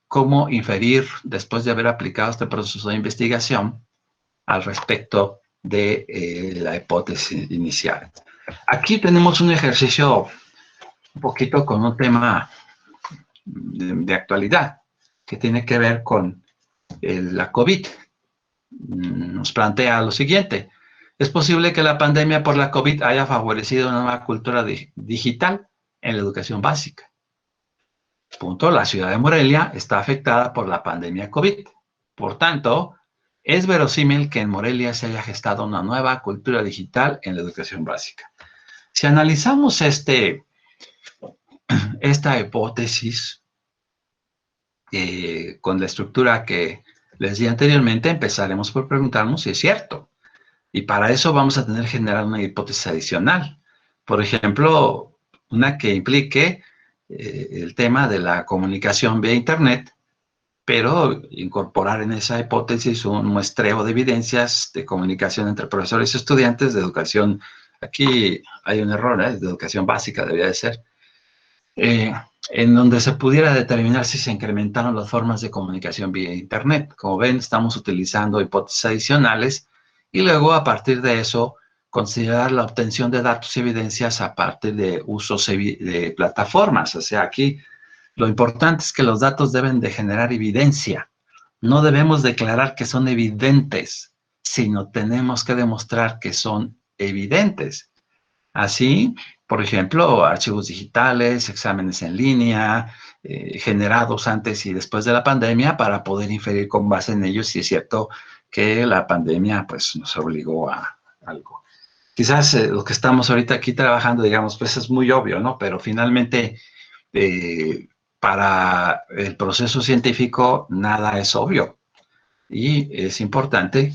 Speaker 1: cómo inferir, después de haber aplicado este proceso de investigación, al respecto de la hipótesis inicial. Aquí tenemos un ejercicio un poquito con un tema de actualidad, que tiene que ver con la COVID. Nos plantea lo siguiente: ¿es posible que la pandemia por la COVID haya favorecido una nueva cultura digital en la educación básica? Punto. La ciudad de Morelia está afectada por la pandemia COVID. Por tanto, es verosímil que en Morelia se haya gestado una nueva cultura digital en la educación básica. Si analizamos esta hipótesis con la estructura que les di anteriormente, empezaremos por preguntarnos si es cierto. Y para eso vamos a tener que generar una hipótesis adicional. Por ejemplo, una que implique el tema de la comunicación vía Internet, pero incorporar en esa hipótesis un muestreo de evidencias de comunicación entre profesores y estudiantes de educación. Aquí hay un error, de educación básica debería de ser, en donde se pudiera determinar si se incrementaron las formas de comunicación vía Internet. Como ven, estamos utilizando hipótesis adicionales y luego a partir de eso considerar la obtención de datos y evidencias a partir de usos de plataformas. O sea, aquí lo importante es que los datos deben de generar evidencia. No debemos declarar que son evidentes, sino tenemos que demostrar que son evidentes. Así, por ejemplo, archivos digitales, exámenes en línea, generados antes y después de la pandemia, para poder inferir con base en ellos si es cierto que la pandemia pues, nos obligó a algo. Quizás lo que estamos ahorita aquí trabajando, digamos, pues es muy obvio, ¿no? Pero finalmente, para el proceso científico, nada es obvio. Y es importante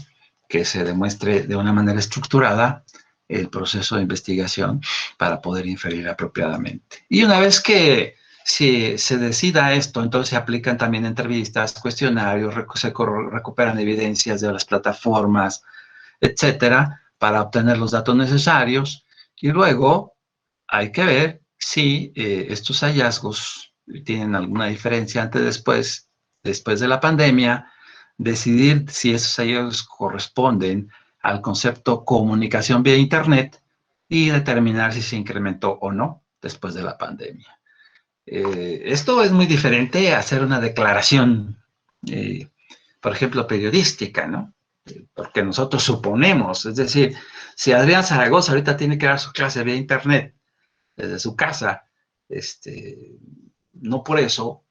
Speaker 1: que se demuestre de una manera estructurada el proceso de investigación para poder inferir apropiadamente. Y una vez que si se decida esto, entonces se aplican también entrevistas, cuestionarios, se recuperan evidencias de las plataformas, etcétera, para obtener los datos necesarios. Y luego hay que ver si estos hallazgos tienen alguna diferencia antes después de la pandemia, decidir si esos hallazgos corresponden al concepto comunicación vía Internet y determinar si se incrementó o no después de la pandemia. Esto es muy diferente a hacer una declaración, por ejemplo, periodística, ¿no? Porque nosotros suponemos, es decir, si Adrián Zaragoza ahorita tiene que dar su clase vía Internet desde su casa, no por eso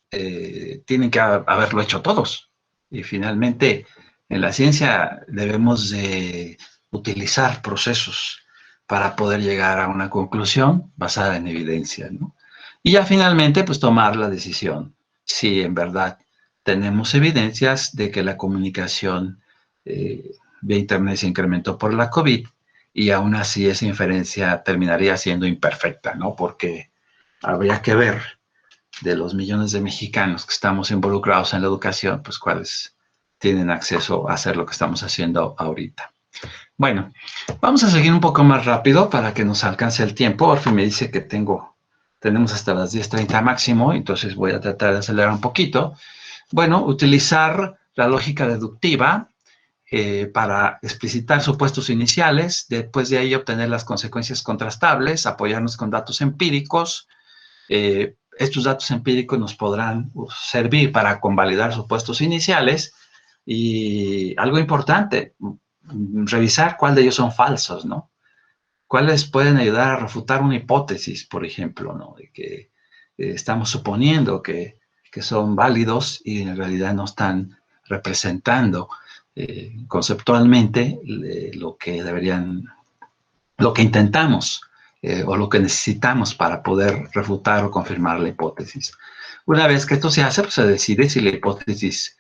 Speaker 1: tienen que haberlo hecho todos. Y finalmente, en la ciencia debemos de utilizar procesos para poder llegar a una conclusión basada en evidencia, ¿no? Y ya finalmente, pues tomar la decisión si en verdad tenemos evidencias de que la comunicación vía Internet se incrementó por la COVID y aún así esa inferencia terminaría siendo imperfecta, ¿no? Porque habría que ver de los millones de mexicanos que estamos involucrados en la educación, pues cuáles tienen acceso a hacer lo que estamos haciendo ahorita. Bueno, vamos a seguir un poco más rápido para que nos alcance el tiempo. Orfi me dice que tenemos hasta las 10:30 máximo, entonces voy a tratar de acelerar un poquito. Bueno, utilizar la lógica deductiva para explicitar supuestos iniciales, después de ahí obtener las consecuencias contrastables, apoyarnos con datos empíricos. Estos datos empíricos nos podrán servir para convalidar supuestos iniciales Y algo importante, revisar cuál de ellos son falsos, ¿no? ¿Cuáles pueden ayudar a refutar una hipótesis, por ejemplo, ¿no? De que estamos suponiendo que son válidos y en realidad no están representando conceptualmente lo que deberían, lo que intentamos o lo que necesitamos para poder refutar o confirmar la hipótesis. Una vez que esto se hace, pues se decide si la hipótesis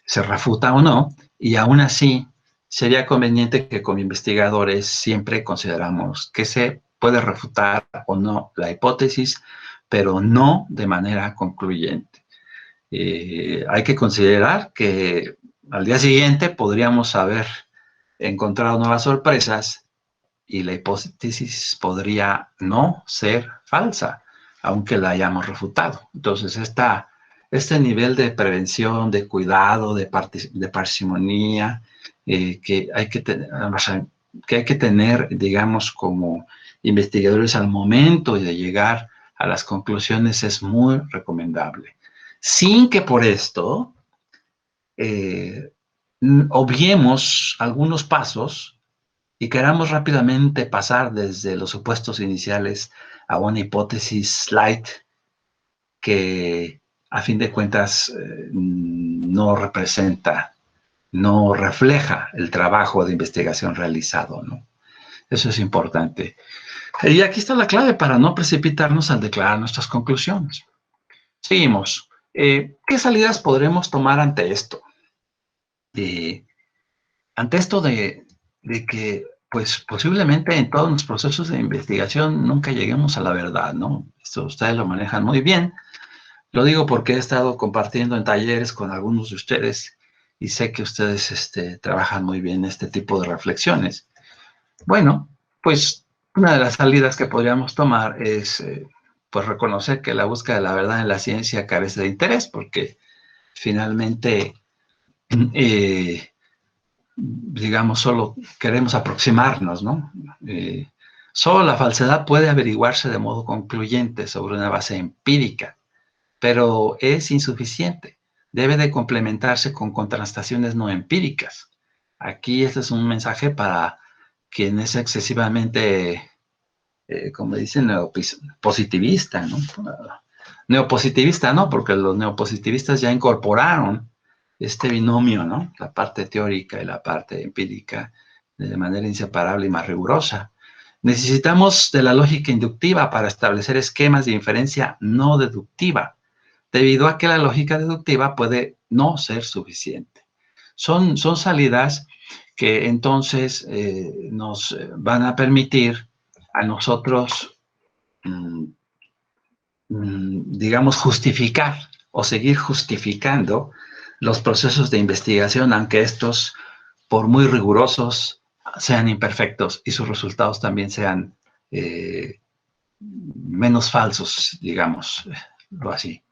Speaker 1: se refuta o no, y aún así sería conveniente que como investigadores siempre consideramos que se puede refutar o no la hipótesis, pero no de manera concluyente. Hay que considerar que al día siguiente podríamos haber encontrado nuevas sorpresas y la hipótesis podría no ser falsa, aunque la hayamos refutado. Entonces, este nivel de prevención, de cuidado, de parsimonía, que hay que tener, digamos, como investigadores al momento de llegar a las conclusiones es muy recomendable. Sin que por esto obviemos algunos pasos y queramos rápidamente pasar desde los supuestos iniciales a una hipótesis light que a fin de cuentas no representa, no refleja el trabajo de investigación realizado, ¿no? Eso es importante. Y aquí está la clave para no precipitarnos al declarar nuestras conclusiones. Seguimos. ¿Qué salidas podremos tomar ante esto? Ante esto de que, pues, posiblemente en todos los procesos de investigación nunca lleguemos a la verdad, ¿no? Esto ustedes lo manejan muy bien. Lo digo porque he estado compartiendo en talleres con algunos de ustedes y sé que ustedes trabajan muy bien este tipo de reflexiones. Bueno, pues una de las salidas que podríamos tomar es pues reconocer que la búsqueda de la verdad en la ciencia carece de interés, porque finalmente, digamos, solo queremos aproximarnos, ¿no? Solo la falsedad puede averiguarse de modo concluyente sobre una base empírica, pero es insuficiente. Debe de complementarse con contrastaciones no empíricas. Aquí este es un mensaje para quien es excesivamente, como dicen, neopositivista, ¿no? Neopositivista no, porque los neopositivistas ya incorporaron este binomio, ¿no? La parte teórica y la parte empírica de manera inseparable y más rigurosa. Necesitamos de la lógica inductiva para establecer esquemas de inferencia no deductiva, debido a que la lógica deductiva puede no ser suficiente. Son salidas que entonces nos van a permitir a nosotros, digamos, justificar o seguir justificando los procesos de investigación, aunque estos, por muy rigurosos, sean imperfectos y sus resultados también sean menos falsos, digámoslo así.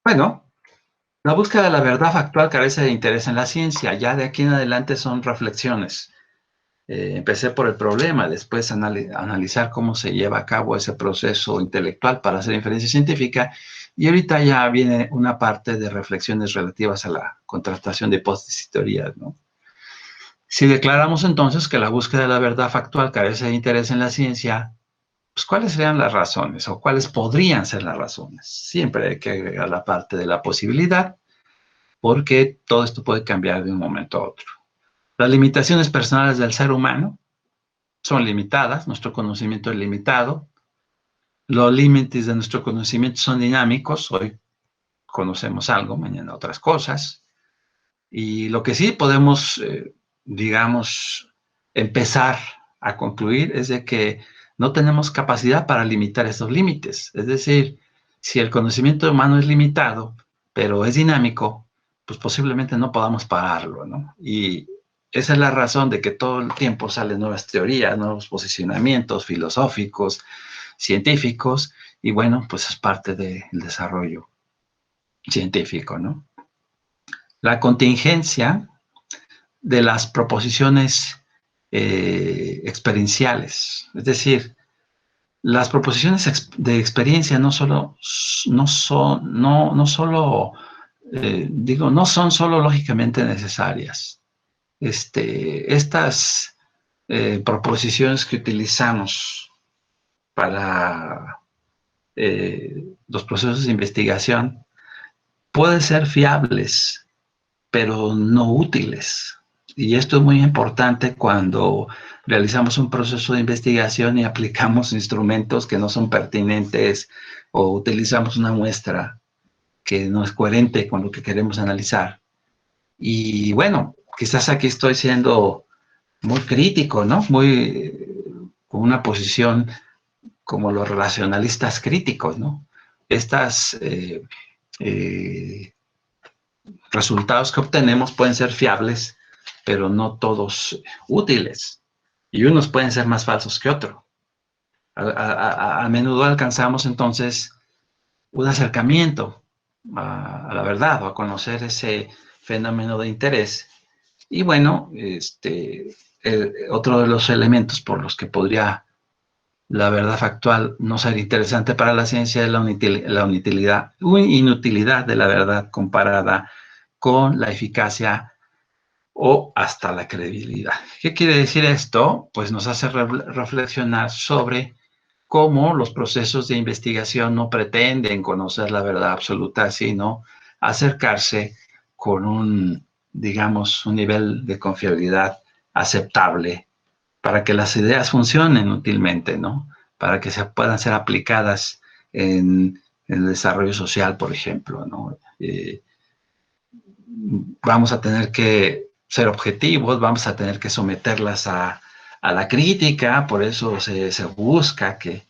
Speaker 1: Bueno, la búsqueda de la verdad factual carece de interés en la ciencia. Ya de aquí en adelante son reflexiones. Empecé por el problema, después analizar cómo se lleva a cabo ese proceso intelectual para hacer inferencia científica, y ahorita ya viene una parte de reflexiones relativas a la contrastación de hipótesis y teorías, ¿no? Si declaramos entonces que la búsqueda de la verdad factual carece de interés en la ciencia, pues ¿cuáles serían las razones o cuáles podrían ser las razones? Siempre hay que agregar la parte de la posibilidad, porque todo esto puede cambiar de un momento a otro. Las limitaciones personales del ser humano son limitadas, nuestro conocimiento es limitado, los límites de nuestro conocimiento son dinámicos, hoy conocemos algo, mañana otras cosas, y lo que sí podemos, digamos, empezar a concluir es de que no tenemos capacidad para limitar esos límites, es decir, si el conocimiento humano es limitado, pero es dinámico, pues posiblemente no podamos pararlo, ¿no? Y esa es la razón de que todo el tiempo salen nuevas teorías, nuevos posicionamientos filosóficos, científicos, y bueno, pues es parte del desarrollo científico, ¿no? La contingencia de las proposiciones experienciales, es decir, las proposiciones de experiencia no solo digo, no son solo lógicamente necesarias. Estas proposiciones que utilizamos para los procesos de investigación pueden ser fiables, pero no útiles. Y esto es muy importante cuando realizamos un proceso de investigación y aplicamos instrumentos que no son pertinentes o utilizamos una muestra que no es coherente con lo que queremos analizar. Y bueno, quizás aquí estoy siendo muy crítico, ¿no? Con una posición como los relacionalistas críticos, ¿no? Estas resultados que obtenemos pueden ser fiables, pero no todos útiles. Y unos pueden ser más falsos que otros. A menudo alcanzamos entonces un acercamiento a la verdad o a conocer ese fenómeno de interés. Y bueno, otro de los elementos por los que podría la verdad factual no ser interesante para la ciencia es la inutilidad de la verdad comparada con la eficacia o hasta la credibilidad. ¿Qué quiere decir esto? Pues nos hace reflexionar sobre cómo los procesos de investigación no pretenden conocer la verdad absoluta, sino acercarse con digamos, un nivel de confiabilidad aceptable para que las ideas funcionen útilmente, ¿no? Para que se puedan ser aplicadas en el desarrollo social, por ejemplo, ¿no? Vamos a tener que ser objetivos, vamos a tener que someterlas a la crítica, por eso se busca que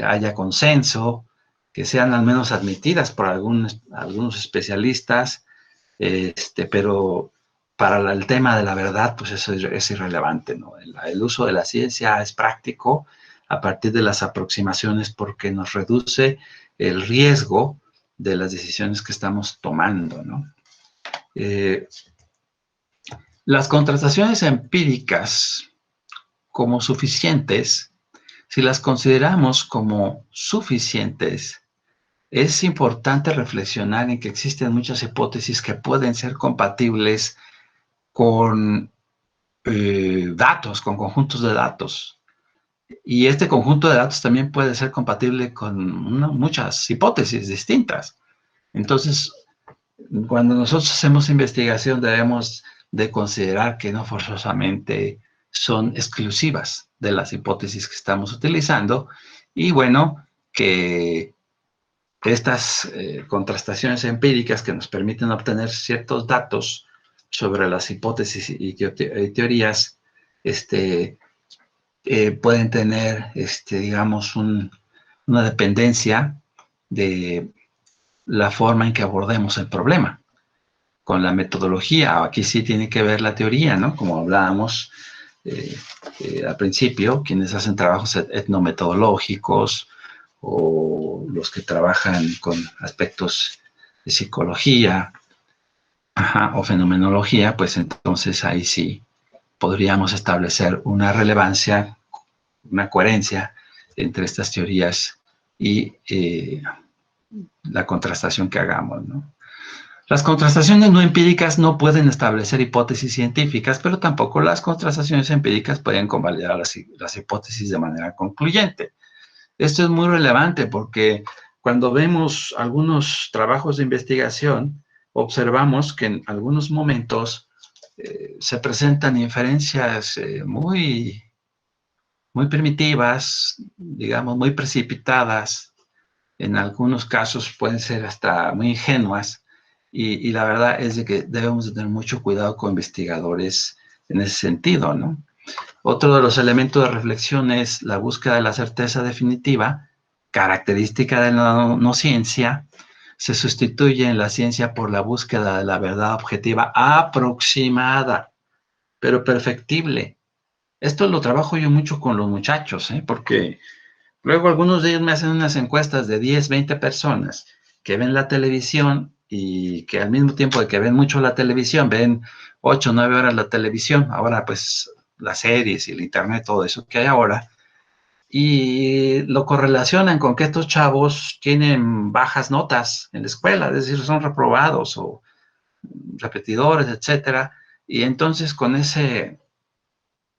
Speaker 1: haya consenso, que sean al menos admitidas por algunos especialistas, pero para el tema de la verdad, pues eso es irrelevante, ¿no? El uso de la ciencia es práctico a partir de las aproximaciones porque nos reduce el riesgo de las decisiones que estamos tomando, ¿no? Las contrastaciones empíricas como suficientes, si las consideramos como suficientes, es importante reflexionar en que existen muchas hipótesis que pueden ser compatibles con datos, con conjuntos de datos. Y este conjunto de datos también puede ser compatible con muchas hipótesis distintas. Entonces, cuando nosotros hacemos investigación debemos de considerar que no forzosamente son exclusivas de las hipótesis que estamos utilizando y bueno, que estas contrastaciones empíricas que nos permiten obtener ciertos datos sobre las hipótesis y teorías pueden tener, digamos, una dependencia de la forma en que abordemos el problema. Con la metodología, aquí sí tiene que ver la teoría, ¿no? Como hablábamos al principio, quienes hacen trabajos etnometodológicos o los que trabajan con aspectos de psicología o fenomenología, pues entonces ahí sí podríamos establecer una relevancia, una coherencia entre estas teorías y la contrastación que hagamos, ¿no? Las contrastaciones no empíricas no pueden establecer hipótesis científicas, pero tampoco las contrastaciones empíricas pueden convalidar las hipótesis de manera concluyente. Esto es muy relevante porque cuando vemos algunos trabajos de investigación, observamos que en algunos momentos se presentan inferencias muy primitivas, digamos, muy precipitadas, en algunos casos pueden ser hasta muy ingenuas, y la verdad es de que debemos de tener mucho cuidado con investigadores en ese sentido, ¿no? Otro de los elementos de reflexión es la búsqueda de la certeza definitiva, característica de la no ciencia. Se sustituye en la ciencia por la búsqueda de la verdad objetiva aproximada, pero perfectible. Esto lo trabajo yo mucho con los muchachos, porque luego algunos de ellos me hacen unas encuestas de 10, 20 personas que ven la televisión y que al mismo tiempo de que ven mucho la televisión, ven 8, 9 horas la televisión. Ahora pues las series y el internet, todo eso que hay ahora, y lo correlacionan con que estos chavos tienen bajas notas en la escuela, es decir, son reprobados o repetidores, etcétera, y entonces con ese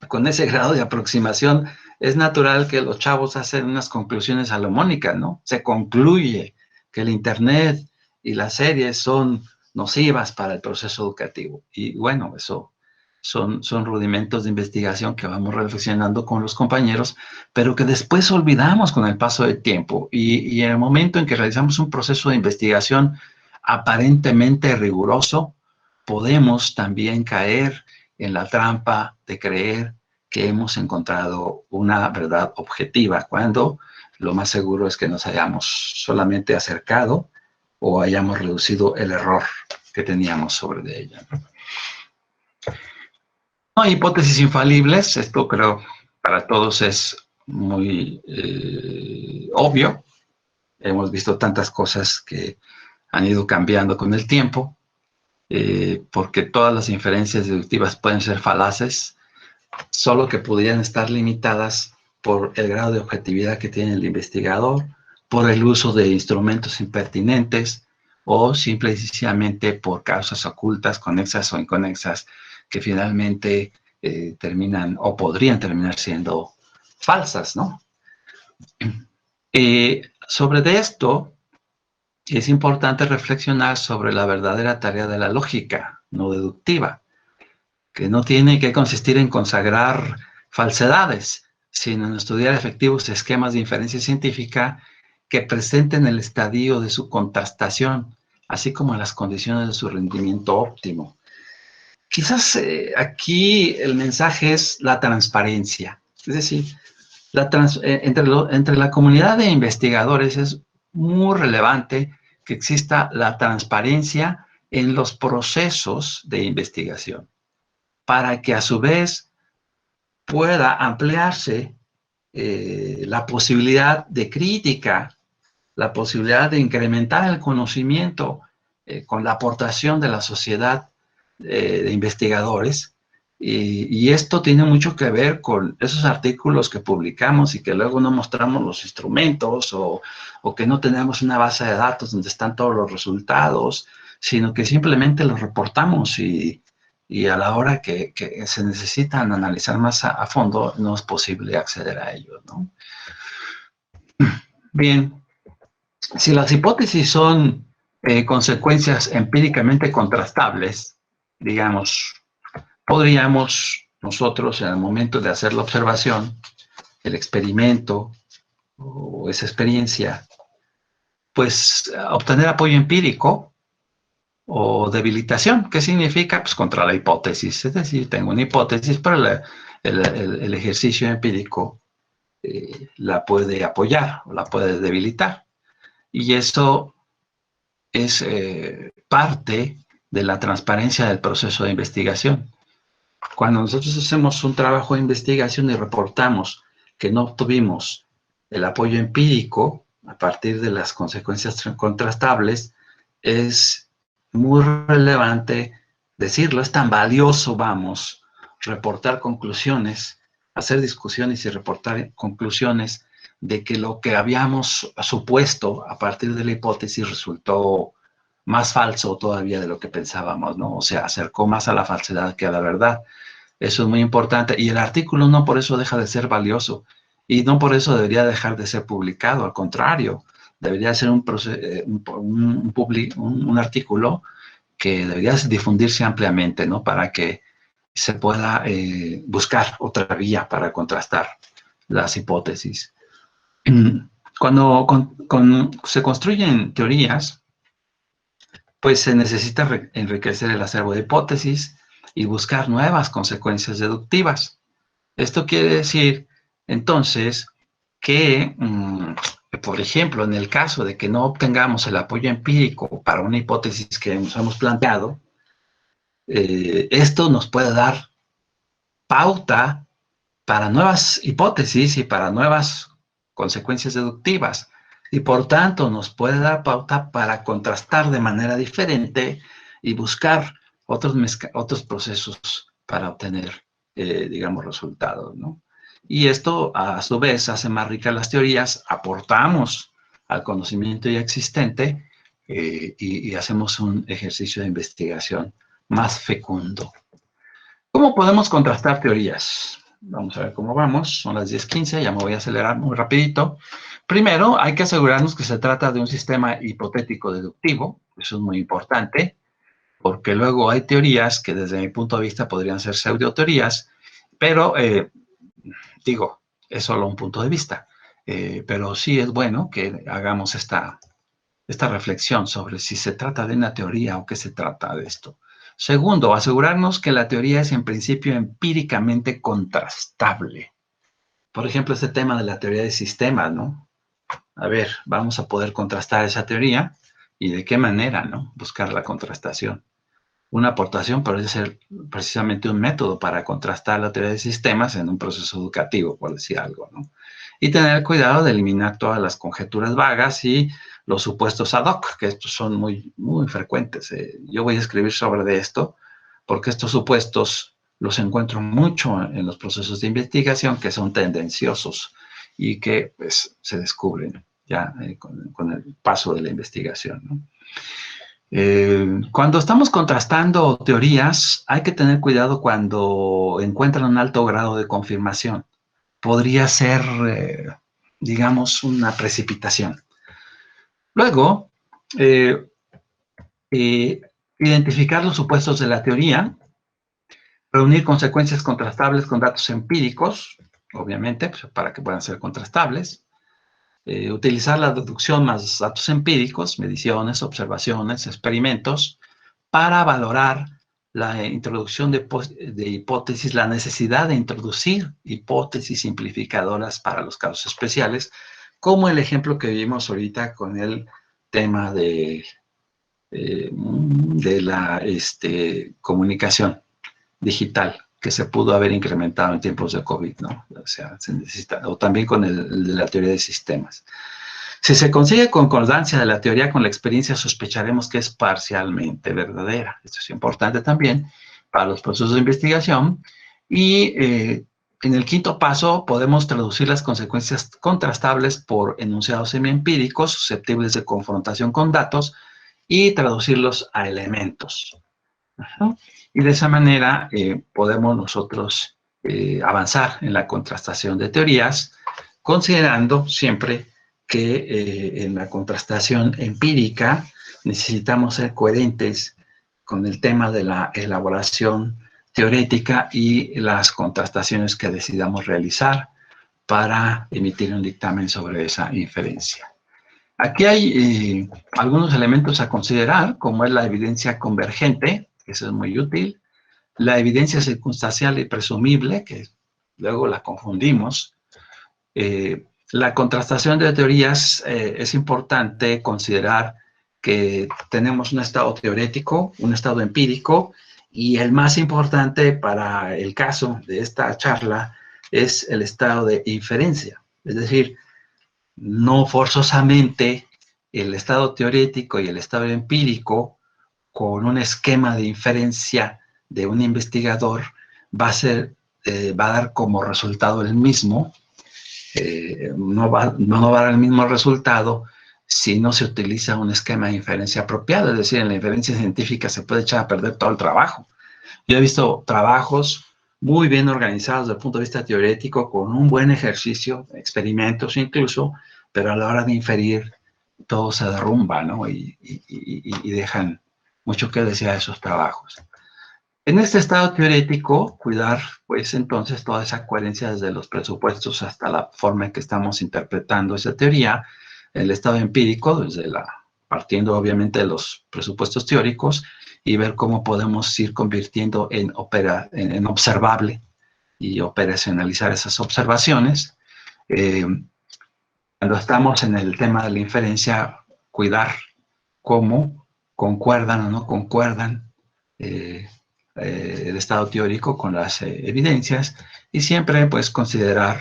Speaker 1: grado de aproximación es natural que los chavos hacen unas conclusiones salomónicas, ¿no? Se concluye que el Internet y las series son nocivas para el proceso educativo. Y bueno, eso son rudimentos de investigación que vamos reflexionando con los compañeros, pero que después olvidamos con el paso del tiempo. Y en el momento en que realizamos un proceso de investigación aparentemente riguroso, podemos también caer en la trampa de creer que hemos encontrado una verdad objetiva, cuando lo más seguro es que nos hayamos solamente acercado o hayamos reducido el error que teníamos sobre de ella. No hay hipótesis infalibles, esto creo para todos es muy obvio. Hemos visto tantas cosas que han ido cambiando con el tiempo, porque todas las inferencias deductivas pueden ser falaces, solo que podrían estar limitadas por el grado de objetividad que tiene el investigador, por el uso de instrumentos impertinentes o simple y sencillamente por causas ocultas, conexas o inconexas, que finalmente terminan o podrían terminar siendo falsas, ¿no? Sobre esto, es importante reflexionar sobre la verdadera tarea de la lógica no deductiva, que no tiene que consistir en consagrar falsedades, sino en estudiar efectivos esquemas de inferencia científica que presenten el estadio de su contrastación, así como las condiciones de su rendimiento óptimo. Quizás aquí el mensaje es la transparencia, es decir, entre la comunidad de investigadores es muy relevante que exista la transparencia en los procesos de investigación, para que a su vez pueda ampliarse la posibilidad de crítica, la posibilidad de incrementar el conocimiento con la aportación de la sociedad de investigadores. Y esto tiene mucho que ver con esos artículos que publicamos y que luego no mostramos los instrumentos o que no tenemos una base de datos donde están todos los resultados, sino que simplemente los reportamos y a la hora que se necesitan analizar más a fondo, no es posible acceder a ellos, ¿no? Bien, si las hipótesis son consecuencias empíricamente contrastables, digamos, podríamos nosotros en el momento de hacer la observación, el experimento o esa experiencia, pues obtener apoyo empírico o debilitación. ¿Qué significa? Pues contra la hipótesis. Es decir, tengo una hipótesis, pero el ejercicio empírico la puede apoyar o la puede debilitar. Y eso es parte de la transparencia del proceso de investigación. Cuando nosotros hacemos un trabajo de investigación y reportamos que no obtuvimos el apoyo empírico a partir de las consecuencias contrastables, es muy relevante decirlo, es tan valioso, vamos, reportar conclusiones, hacer discusiones y reportar conclusiones de que lo que habíamos supuesto a partir de la hipótesis resultó más falso todavía de lo que pensábamos, ¿no? O sea, acercó más a la falsedad que a la verdad. Eso es muy importante. Y el artículo no por eso deja de ser valioso. Y no por eso debería dejar de ser publicado. Al contrario, debería ser un artículo que debería difundirse ampliamente, ¿no? Para que se pueda buscar otra vía para contrastar las hipótesis. Cuando se construyen teorías, pues se necesita enriquecer el acervo de hipótesis y buscar nuevas consecuencias deductivas. Esto quiere decir, entonces, que, por ejemplo, en el caso de que no obtengamos el apoyo empírico para una hipótesis que nos hemos planteado, esto nos puede dar pauta para nuevas hipótesis y para nuevas consecuencias deductivas. Y por tanto nos puede dar pauta para contrastar de manera diferente y buscar otros procesos para obtener, digamos, resultados, ¿no? Y esto, a su vez, hace más ricas las teorías, aportamos al conocimiento ya existente y hacemos un ejercicio de investigación más fecundo. ¿Cómo podemos contrastar teorías? Vamos a ver cómo vamos. Son las 10:15, ya me voy a acelerar muy rapidito. Primero, hay que asegurarnos que se trata de un sistema hipotético deductivo. Eso es muy importante, porque luego hay teorías que desde mi punto de vista podrían ser pseudoteorías, pero digo, es solo un punto de vista. Pero sí es bueno que hagamos esta reflexión sobre si se trata de una teoría o qué se trata de esto. Segundo, asegurarnos que la teoría es en principio empíricamente contrastable. Por ejemplo, este tema de la teoría de sistemas, ¿no? A ver, vamos a poder contrastar esa teoría y de qué manera, ¿no? Buscar la contrastación. Una aportación puede ser precisamente un método para contrastar la teoría de sistemas en un proceso educativo, por decir algo, ¿no? Y tener cuidado de eliminar todas las conjeturas vagas y los supuestos ad hoc, que estos son muy, muy frecuentes. Yo voy a escribir sobre esto porque estos supuestos los encuentro mucho en los procesos de investigación que son tendenciosos y que pues, se descubren ya con el paso de la investigación, ¿no? Cuando estamos contrastando teorías, hay que tener cuidado cuando encuentran un alto grado de confirmación. Podría ser, digamos, una precipitación. Luego, eh, eh, identificar los supuestos de la teoría, reunir consecuencias contrastables con datos empíricos, obviamente, pues, para que puedan ser contrastables. Utilizar la deducción más datos empíricos, mediciones, observaciones, experimentos, para valorar la introducción de hipótesis, la necesidad de introducir hipótesis simplificadoras para los casos especiales, como el ejemplo que vimos ahorita con el tema de la comunicación digital, que se pudo haber incrementado en tiempos de COVID, ¿no? O sea, se necesita, o también con el de la teoría de sistemas. Si se consigue concordancia de la teoría con la experiencia, sospecharemos que es parcialmente verdadera. Esto es importante también para los procesos de investigación. Y en el quinto paso podemos traducir las consecuencias contrastables por enunciados semiempíricos susceptibles de confrontación con datos y traducirlos a elementos. Ajá. Y de esa manera podemos nosotros avanzar en la contrastación de teorías, considerando siempre que en la contrastación empírica necesitamos ser coherentes con el tema de la elaboración teorética y las contrastaciones que decidamos realizar para emitir un dictamen sobre esa inferencia. Aquí hay algunos elementos a considerar, como es la evidencia convergente, que eso es muy útil, la evidencia circunstancial y presumible, que luego la confundimos. La contrastación de teorías es importante considerar que tenemos un estado teorético, un estado empírico, y el más importante para el caso de esta charla es el estado de inferencia. Es decir, no forzosamente el estado teorético y el estado empírico con un esquema de inferencia de un investigador va a dar como resultado el mismo, no va a dar el mismo resultado si no se utiliza un esquema de inferencia apropiado. Es decir, en la inferencia científica se puede echar a perder todo el trabajo. Yo he visto trabajos muy bien organizados desde el punto de vista teorético, con un buen ejercicio, experimentos incluso, pero a la hora de inferir todo se derrumba, ¿no? Y dejan mucho que desear esos trabajos. En este estado teorético, cuidar, pues entonces, toda esa coherencia desde los presupuestos hasta la forma en que estamos interpretando esa teoría, el estado empírico, partiendo obviamente de los presupuestos teóricos, y ver cómo podemos ir convirtiendo en observable y operacionalizar esas observaciones. Cuando estamos en el tema de la inferencia, cuidar cómo concuerdan o no concuerdan el estado teórico con las evidencias, y siempre pues considerar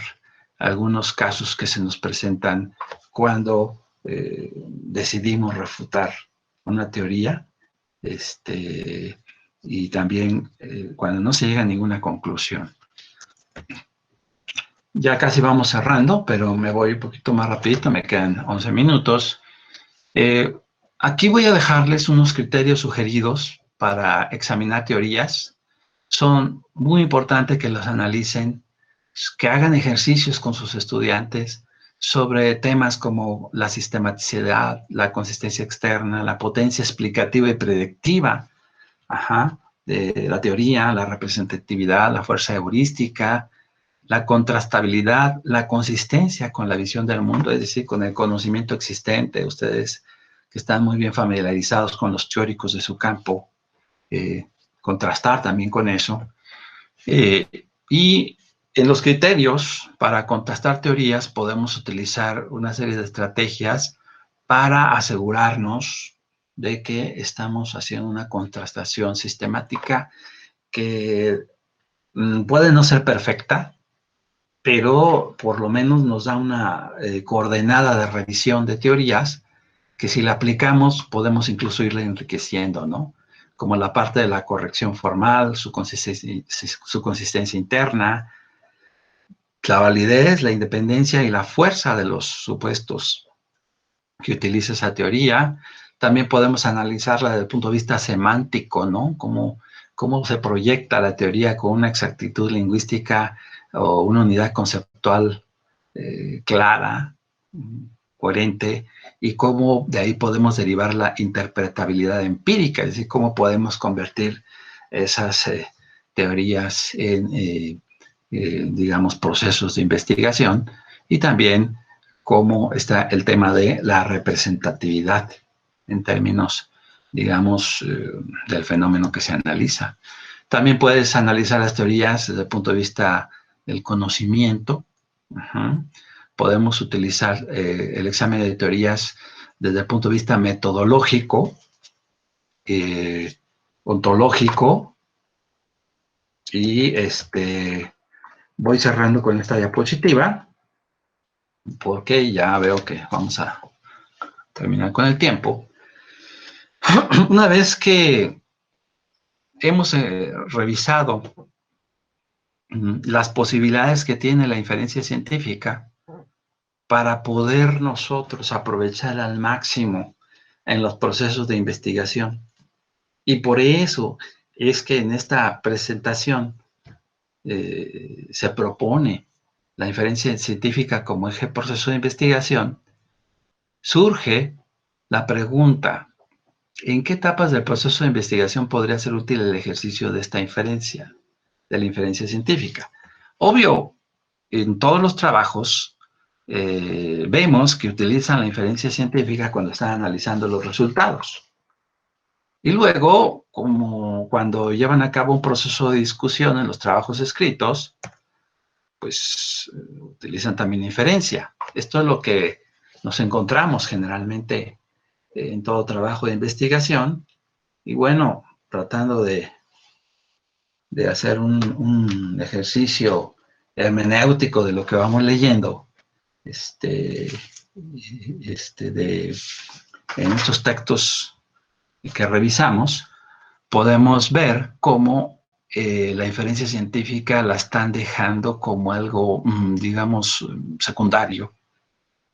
Speaker 1: algunos casos que se nos presentan cuando decidimos refutar una teoría, y también cuando no se llega a ninguna conclusión. Ya casi vamos cerrando, pero me voy un poquito más rapidito, me quedan 11 minutos. Eh, Aquí voy a dejarles unos criterios sugeridos para examinar teorías. Son muy importantes que los analicen, que hagan ejercicios con sus estudiantes sobre temas como la sistematicidad, la consistencia externa, la potencia explicativa y predictiva, ajá, de la teoría, la representatividad, la fuerza heurística, la contrastabilidad, la consistencia con la visión del mundo, es decir, con el conocimiento existente. Ustedes que están muy bien familiarizados con los teóricos de su campo, eh, contrastar también con eso. Y en los criterios para contrastar teorías podemos utilizar una serie de estrategias para asegurarnos de que estamos haciendo una contrastación sistemática que puede no ser perfecta, pero por lo menos nos da una coordenada de revisión de teorías que si la aplicamos podemos incluso irla enriqueciendo, ¿no? Como la parte de la corrección formal, su consistencia interna, la validez, la independencia y la fuerza de los supuestos que utiliza esa teoría. También podemos analizarla desde el punto de vista semántico, ¿no? Cómo se proyecta la teoría con una exactitud lingüística o una unidad conceptual clara, coherente, y cómo de ahí podemos derivar la interpretabilidad empírica, es decir, cómo podemos convertir esas teorías en, digamos, procesos de investigación, y también cómo está el tema de la representatividad en términos, digamos, del fenómeno que se analiza. También puedes analizar las teorías desde el punto de vista del conocimiento. Uh-huh. Podemos utilizar el examen de teorías desde el punto de vista metodológico, ontológico, y voy cerrando con esta diapositiva porque ya veo que vamos a terminar con el tiempo. Una vez que hemos revisado las posibilidades que tiene la inferencia científica para poder nosotros aprovechar al máximo en los procesos de investigación. Y por eso es que en esta presentación se propone la inferencia científica como eje proceso de investigación. Surge la pregunta: ¿en qué etapas del proceso de investigación podría ser útil el ejercicio de esta inferencia, de la inferencia científica? Obvio, en todos los trabajos vemos que utilizan la inferencia científica cuando están analizando los resultados. Y luego, como cuando llevan a cabo un proceso de discusión en los trabajos escritos, pues utilizan también inferencia. Esto es lo que nos encontramos generalmente en todo trabajo de investigación. Y bueno, tratando de hacer un ejercicio hermenéutico de lo que vamos leyendo, en estos textos que revisamos, podemos ver cómo la inferencia científica la están dejando como algo, digamos, secundario.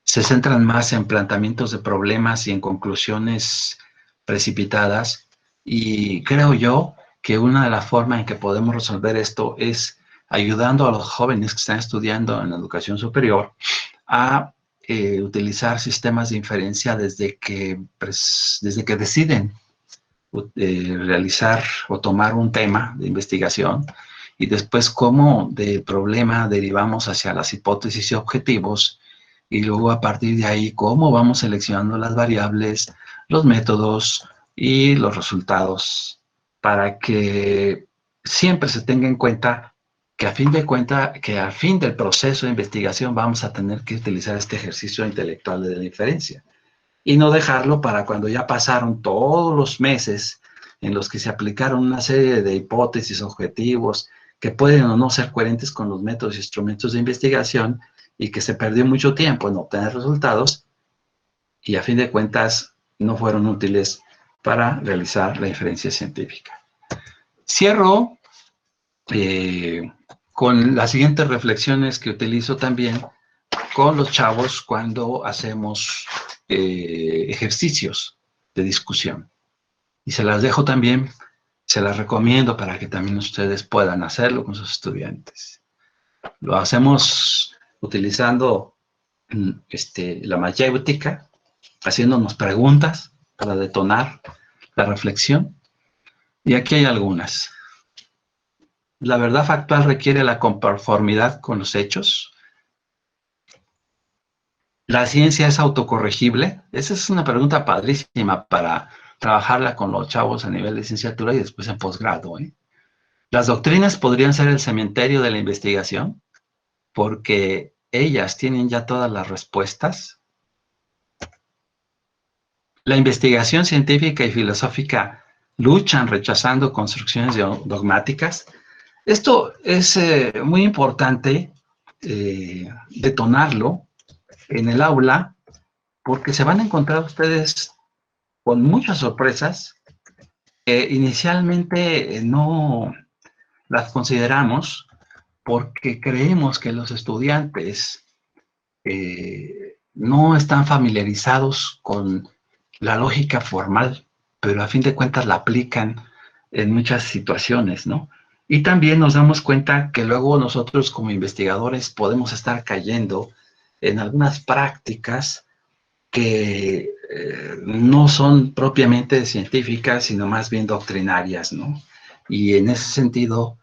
Speaker 1: Se centran más en planteamientos de problemas y en conclusiones precipitadas, y creo yo que una de las formas en que podemos resolver esto es ayudando a los jóvenes que están estudiando en la educación superior a utilizar sistemas de inferencia desde que deciden realizar o tomar un tema de investigación, y después cómo del problema derivamos hacia las hipótesis y objetivos, y luego a partir de ahí cómo vamos seleccionando las variables, los métodos y los resultados, para que siempre se tenga en cuenta que al fin del proceso de investigación vamos a tener que utilizar este ejercicio intelectual de la inferencia, y no dejarlo para cuando ya pasaron todos los meses en los que se aplicaron una serie de hipótesis, objetivos, que pueden o no ser coherentes con los métodos e instrumentos de investigación, y que se perdió mucho tiempo en obtener resultados, y a fin de cuentas no fueron útiles para realizar la inferencia científica. Cierro con las siguientes reflexiones que utilizo también con los chavos cuando hacemos ejercicios de discusión. Y se las dejo también, se las recomiendo para que también ustedes puedan hacerlo con sus estudiantes. Lo hacemos utilizando la mayéutica, haciéndonos preguntas para detonar la reflexión. Y aquí hay algunas. ¿La verdad factual requiere la conformidad con los hechos? ¿La ciencia es autocorregible? Esa es una pregunta padrísima para trabajarla con los chavos a nivel de licenciatura y después en posgrado, ¿eh? ¿Las doctrinas podrían ser el cementerio de la investigación? Porque ellas tienen ya todas las respuestas. La investigación científica y filosófica luchan rechazando construcciones dogmáticas. Esto es muy importante detonarlo en el aula porque se van a encontrar ustedes con muchas sorpresas que inicialmente no las consideramos porque creemos que los estudiantes no están familiarizados con la lógica formal, pero a fin de cuentas la aplican en muchas situaciones, ¿no? Y también nos damos cuenta que luego nosotros como investigadores podemos estar cayendo en algunas prácticas que no son propiamente científicas, sino más bien doctrinarias, ¿no? Y en ese sentido,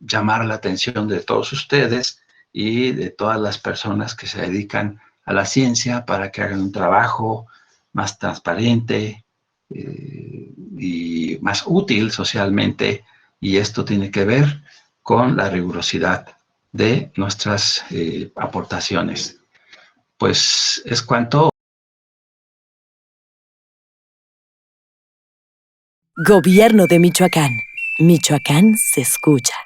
Speaker 1: llamar la atención de todos ustedes y de todas las personas que se dedican a la ciencia para que hagan un trabajo más transparente y más útil socialmente, y esto tiene que ver con la rigurosidad de nuestras aportaciones. Pues es cuanto.
Speaker 2: Gobierno de Michoacán. Michoacán se escucha.